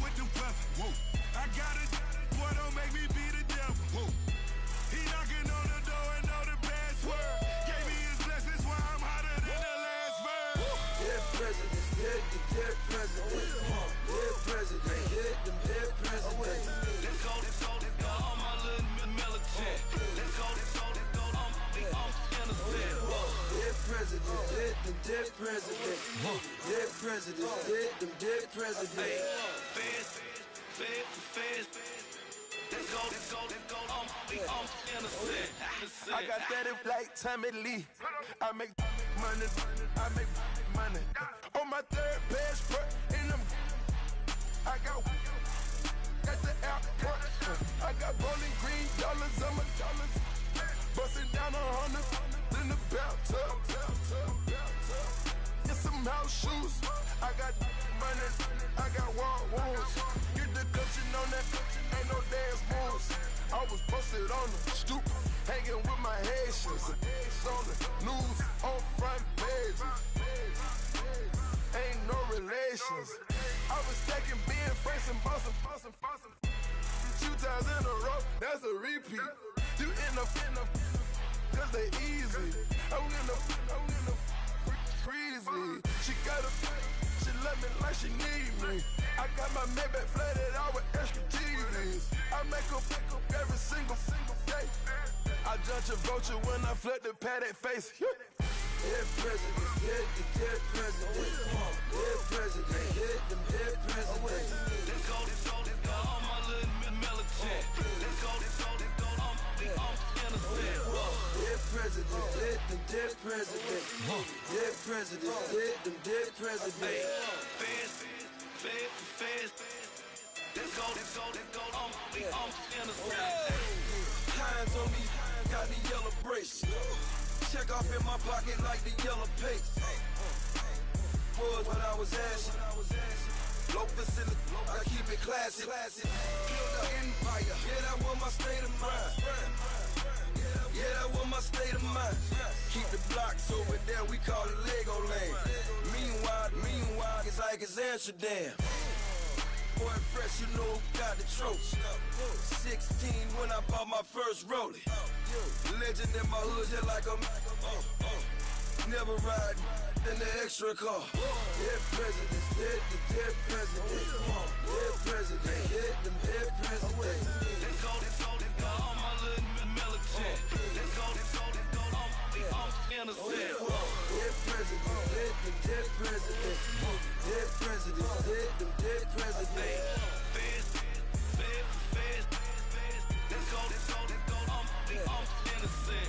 with the weather. Whoa. I got it, boy, don't make me be the devil. Whoa. He knocking on the door and know the password. Gave me his blessings while I'm hotter than the last verse. Dead presidents, dead presidents. Dead president, dead presidents. Let's go, all my little militant. Let's go, I'm innocent. Dead presidents, dead presidents. Dead presidents, dead presidents. Feds. Let's go, I'm innocent. I got that like Tommy Lee. I make money. On my third passport, and I got at the airport. I got bowling green dollars on my dollars. Busting down 100 in the bathtub. Get some house shoes. I got money. I got war wounds. Get the clutching on that. Ain't no dance moves. I was posted on the stoop, hanging with my Haitians. On the news, on front pages. Ain't no relations. I was stacking being Franks and Boston. 2 times in a row, that's a repeat. You end up, cause they easy. I'm in the breezy. She love me like she need me. I got my Maybach flooded out with extra TVs. I make up every single day. I judge a vulture when I flood the Paddock face. Dead presidents, dead presidents. Dead presidents, dead presidents. Let's go, all my little militant. Let's go, I'm innocent. Dead presidents, dead presidents. Dead presidents, dead presidents. Feds. Let's go, I'm innocent. Hands on me, got the yellow brace. Check off in my pocket like the yellow paste. Was what I was asking. Low facility, I keep it classy. Build an empire, yeah, that was my state of mind. Yeah, that was my state of mind. Keep the blocks over there, we call it Lego Land. Meanwhile, it's like it's Amsterdam. Boy fresh, you know who got the tropes. 16 when I bought my first rollie. Legend in my hood, just like a never ride in the extra car. Dead presidents, dead presidents. Dead presidents, dead presidents. Let's go, all my little militant. Let's go, I'm innocent. Dead presidents, dead presidents. Dead presidents, dead presidents. Feds. Let's go, I'm innocent.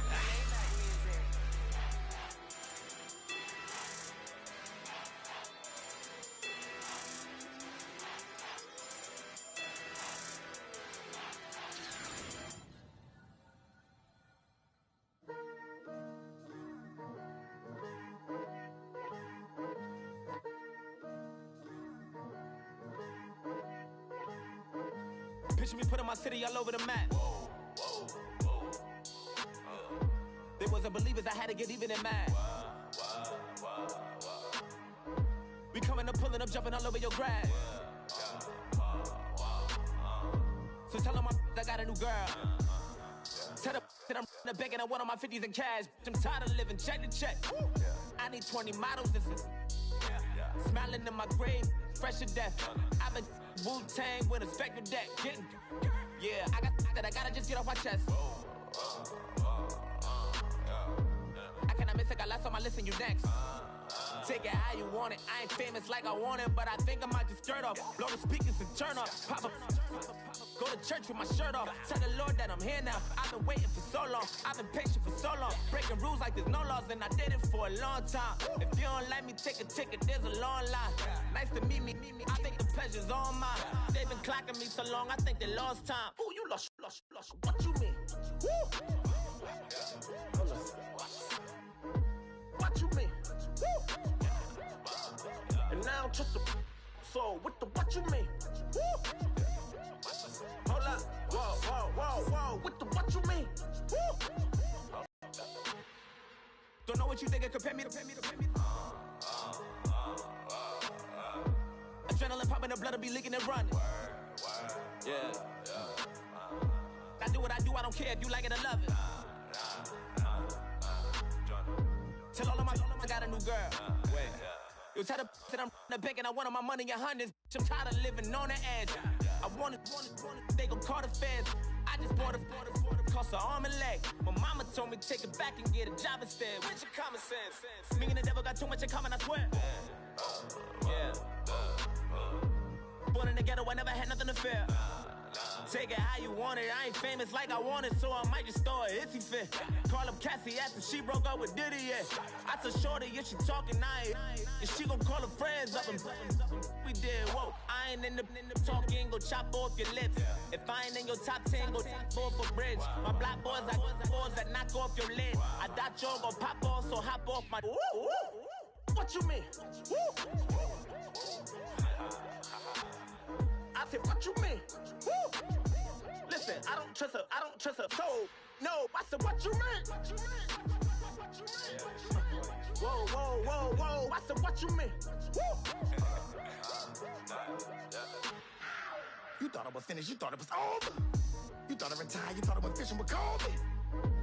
Picture me putting my city all over the map. They wasn't believers, I had to get even in mad. We coming up, pulling up, jumping all over your grass. So tell them I got a new girl. Tell them I'm in the bank and I want all my 50s in cash. I'm tired of living check to check. I need 20 models. This is smiling in my grave, fresh to death. I've been Wu-Tang with a spectral deck. Yeah, I gotta just get off my chest. I cannot miss it, got last on my list and you next. Take it how you want it. I ain't famous like I want it, but I think I might just skirt off. Blow the speakers and turn off. Pop up. Go to church with my shirt off. Tell the Lord that I'm here now. I've been waiting for so long. I've been patient for so long. Breaking rules like there's no laws, and I did it for a long time. If you don't like me, take a ticket. There's a long line. Nice to meet me. I think the pleasure's all mine. They've been clocking me so long, I think they lost time. Ooh, you lost. What you mean? Woo! What you mean? Woo! And now I'm just a so what you mean? Woo! Hold up, whoa, what you mean? Woo! Don't know what you think it compare me to. Adrenaline popping, the blood will be leaking and running. Yeah. I do what I do, I don't care if you like it or love it. Tell all of my I got a new girl. Wait. You tell the that I'm in the bank and I want all my money in hundreds. I'm tired of living on the edge. I want it, they gon' call the feds. I just bought a cost an arm and leg. My mama told me take it back and get a job instead. Where's your common sense? Me and the devil got too much in common, I swear. Yeah. Born in the ghetto, I never had nothing to fear. Take it how you want it. I ain't famous like I want it, so I might just throw a hissy fit. Call up Cassie after she broke up with Diddy, yeah. I told Shorty if she talking, and she gon' call her friends up and we did, whoa. I ain't in the talking, go chop off your lips. If I ain't in your top 10, go fall for bridge. My black boys like boys that knock off your lid. I thought y'all gon' pop off, so hop off my. What you mean? I said, what you mean? Woo! Listen, I don't trust her. So, no, I said, what you mean? Whoa, I said, what you mean? Woo! You thought I was finished, you thought it was over. You thought I retired, you thought I went fishing with Kobe.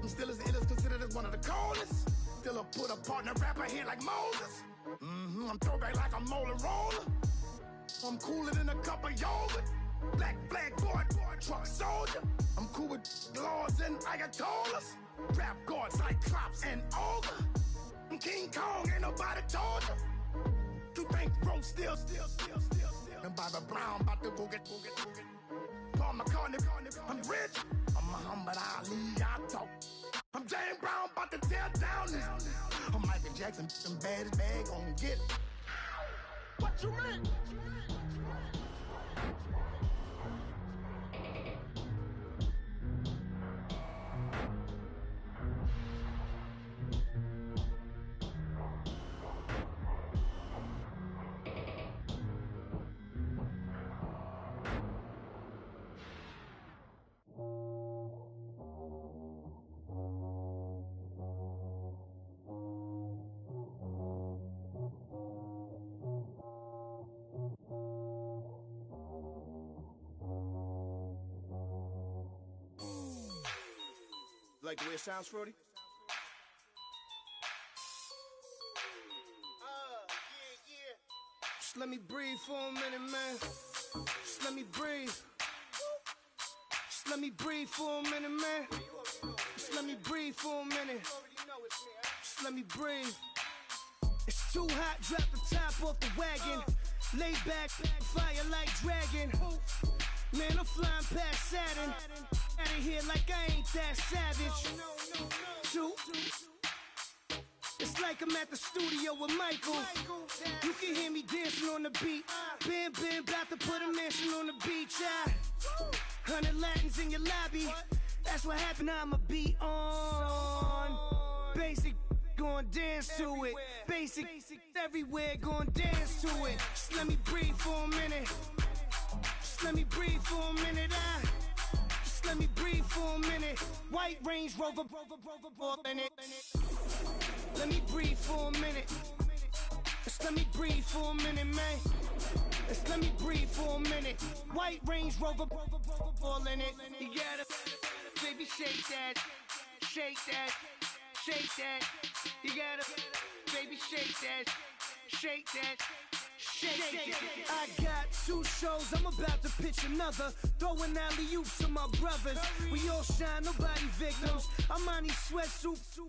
I'm still as ill as considered as one of the coldest. Still a put a partner rapper here like Moses. I'm throwback like I'm Mola Roller. I'm cooler than a cup of yogurt. Black flag boy, truck soldier. I'm cool with laws and Ayatollahs. Rap god, Cyclops and Olga. I'm King Kong, ain't nobody told you. You think Rose still. And Bobby Brown about to go get. Paul McCartney, I'm rich. I'm Muhammad Ali, I talk. I'm James Brown, about to tear down this. I'm Michael Jackson, some bad as bag, gon' get it. What you mean? Like the way it sounds, Frody? Just let me breathe for a minute, man. Just let me breathe. Just let me breathe for a minute, man. Just let me breathe for a minute. Just let me breathe. It's too hot, drop the top off the wagon. Lay back, fire like dragon. Man, I'm flying past Saturn. Out of here like I ain't that savage. Two. It's like I'm at the studio with Michael. You can hear me dancing on the beat. Bam, about to put a mansion on the beach. 100 Latins in your lobby. That's what happened, I'ma be on. Basic, gon' dance to it. Basic, everywhere, gon' dance to it. Just let me breathe for a minute. Just let me breathe for a minute. Just let me breathe for a minute. White Range Rover, in it. Let me breathe for a minute. Just let me breathe for a minute, man. Just let me breathe for a minute. White Range Rover, in it. You gotta, baby, shake that. shake that, shake that. You gotta, baby, shake that, shake that. Shake it. I got 2 shows, I'm about to pitch another. Throwing alley-oops to my brothers. We all shine, nobody victims. I'm on these sweatsuits,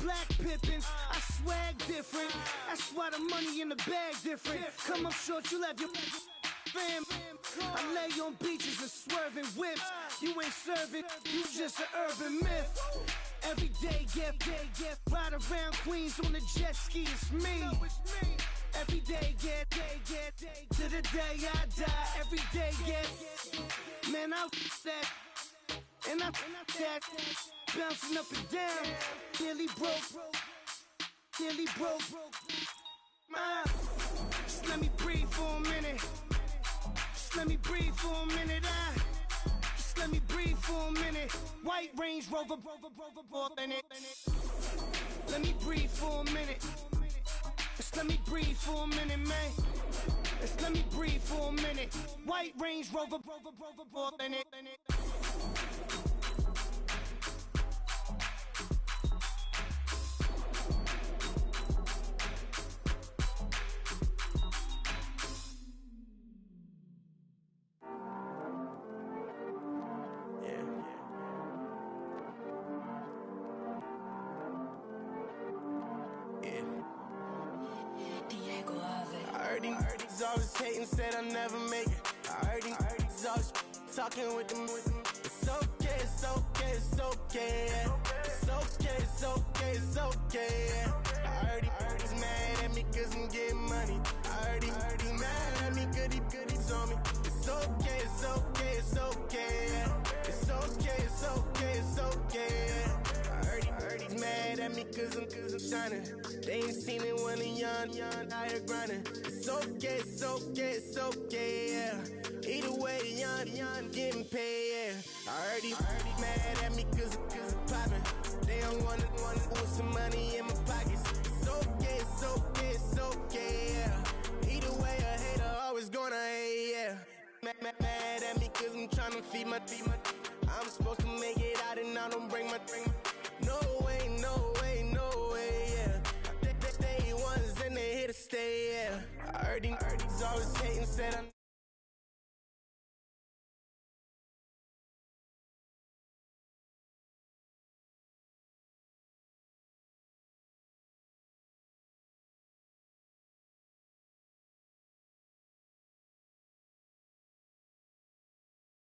black pippins. I swag different. That's why the money in the bag different. Come up short, you left your fam. I lay on beaches and swerving whips. You ain't serving, you just an urban myth. Every day, get ride around Queens on the jet ski. It's me. Every day, get to the day I die. Every day, get man, I that and I that bouncing up and down. Nearly broke. Just let me breathe for a minute. Just let me breathe for a minute. Just let me breathe for a minute. White Range Rover, in it. Let me breathe for a minute. Just let me breathe for a minute, man. Just let me breathe for a minute. White Range Rover, in it. Always hating, said I'll never make it. I heard these always talking with them. It's okay, it's okay, it's okay. It's okay, it's okay, it's okay. I heard he's mad at me cause I'm getting money. I heard he's mad at me cause he's on me. It's okay, it's okay, it's okay. It's okay, it's okay, it's okay. I heard he's mad at me cause I'm shining. They ain't seen it when I'm young, out here grinding. It's okay, it's okay, it's okay, yeah. Either way, young, getting paid, yeah. I heard he's mad at me cause I'm poppin'. They don't wanna put some money in my pockets. It's okay, it's okay, it's okay, yeah. Either way, a hater always gonna hate, yeah. Mad at me cause I'm tryna feed my I'm supposed to make it out and I don't bring my No way, no way, no way, yeah. They ones and they here to stay, yeah. I heard he's always hating, said I'm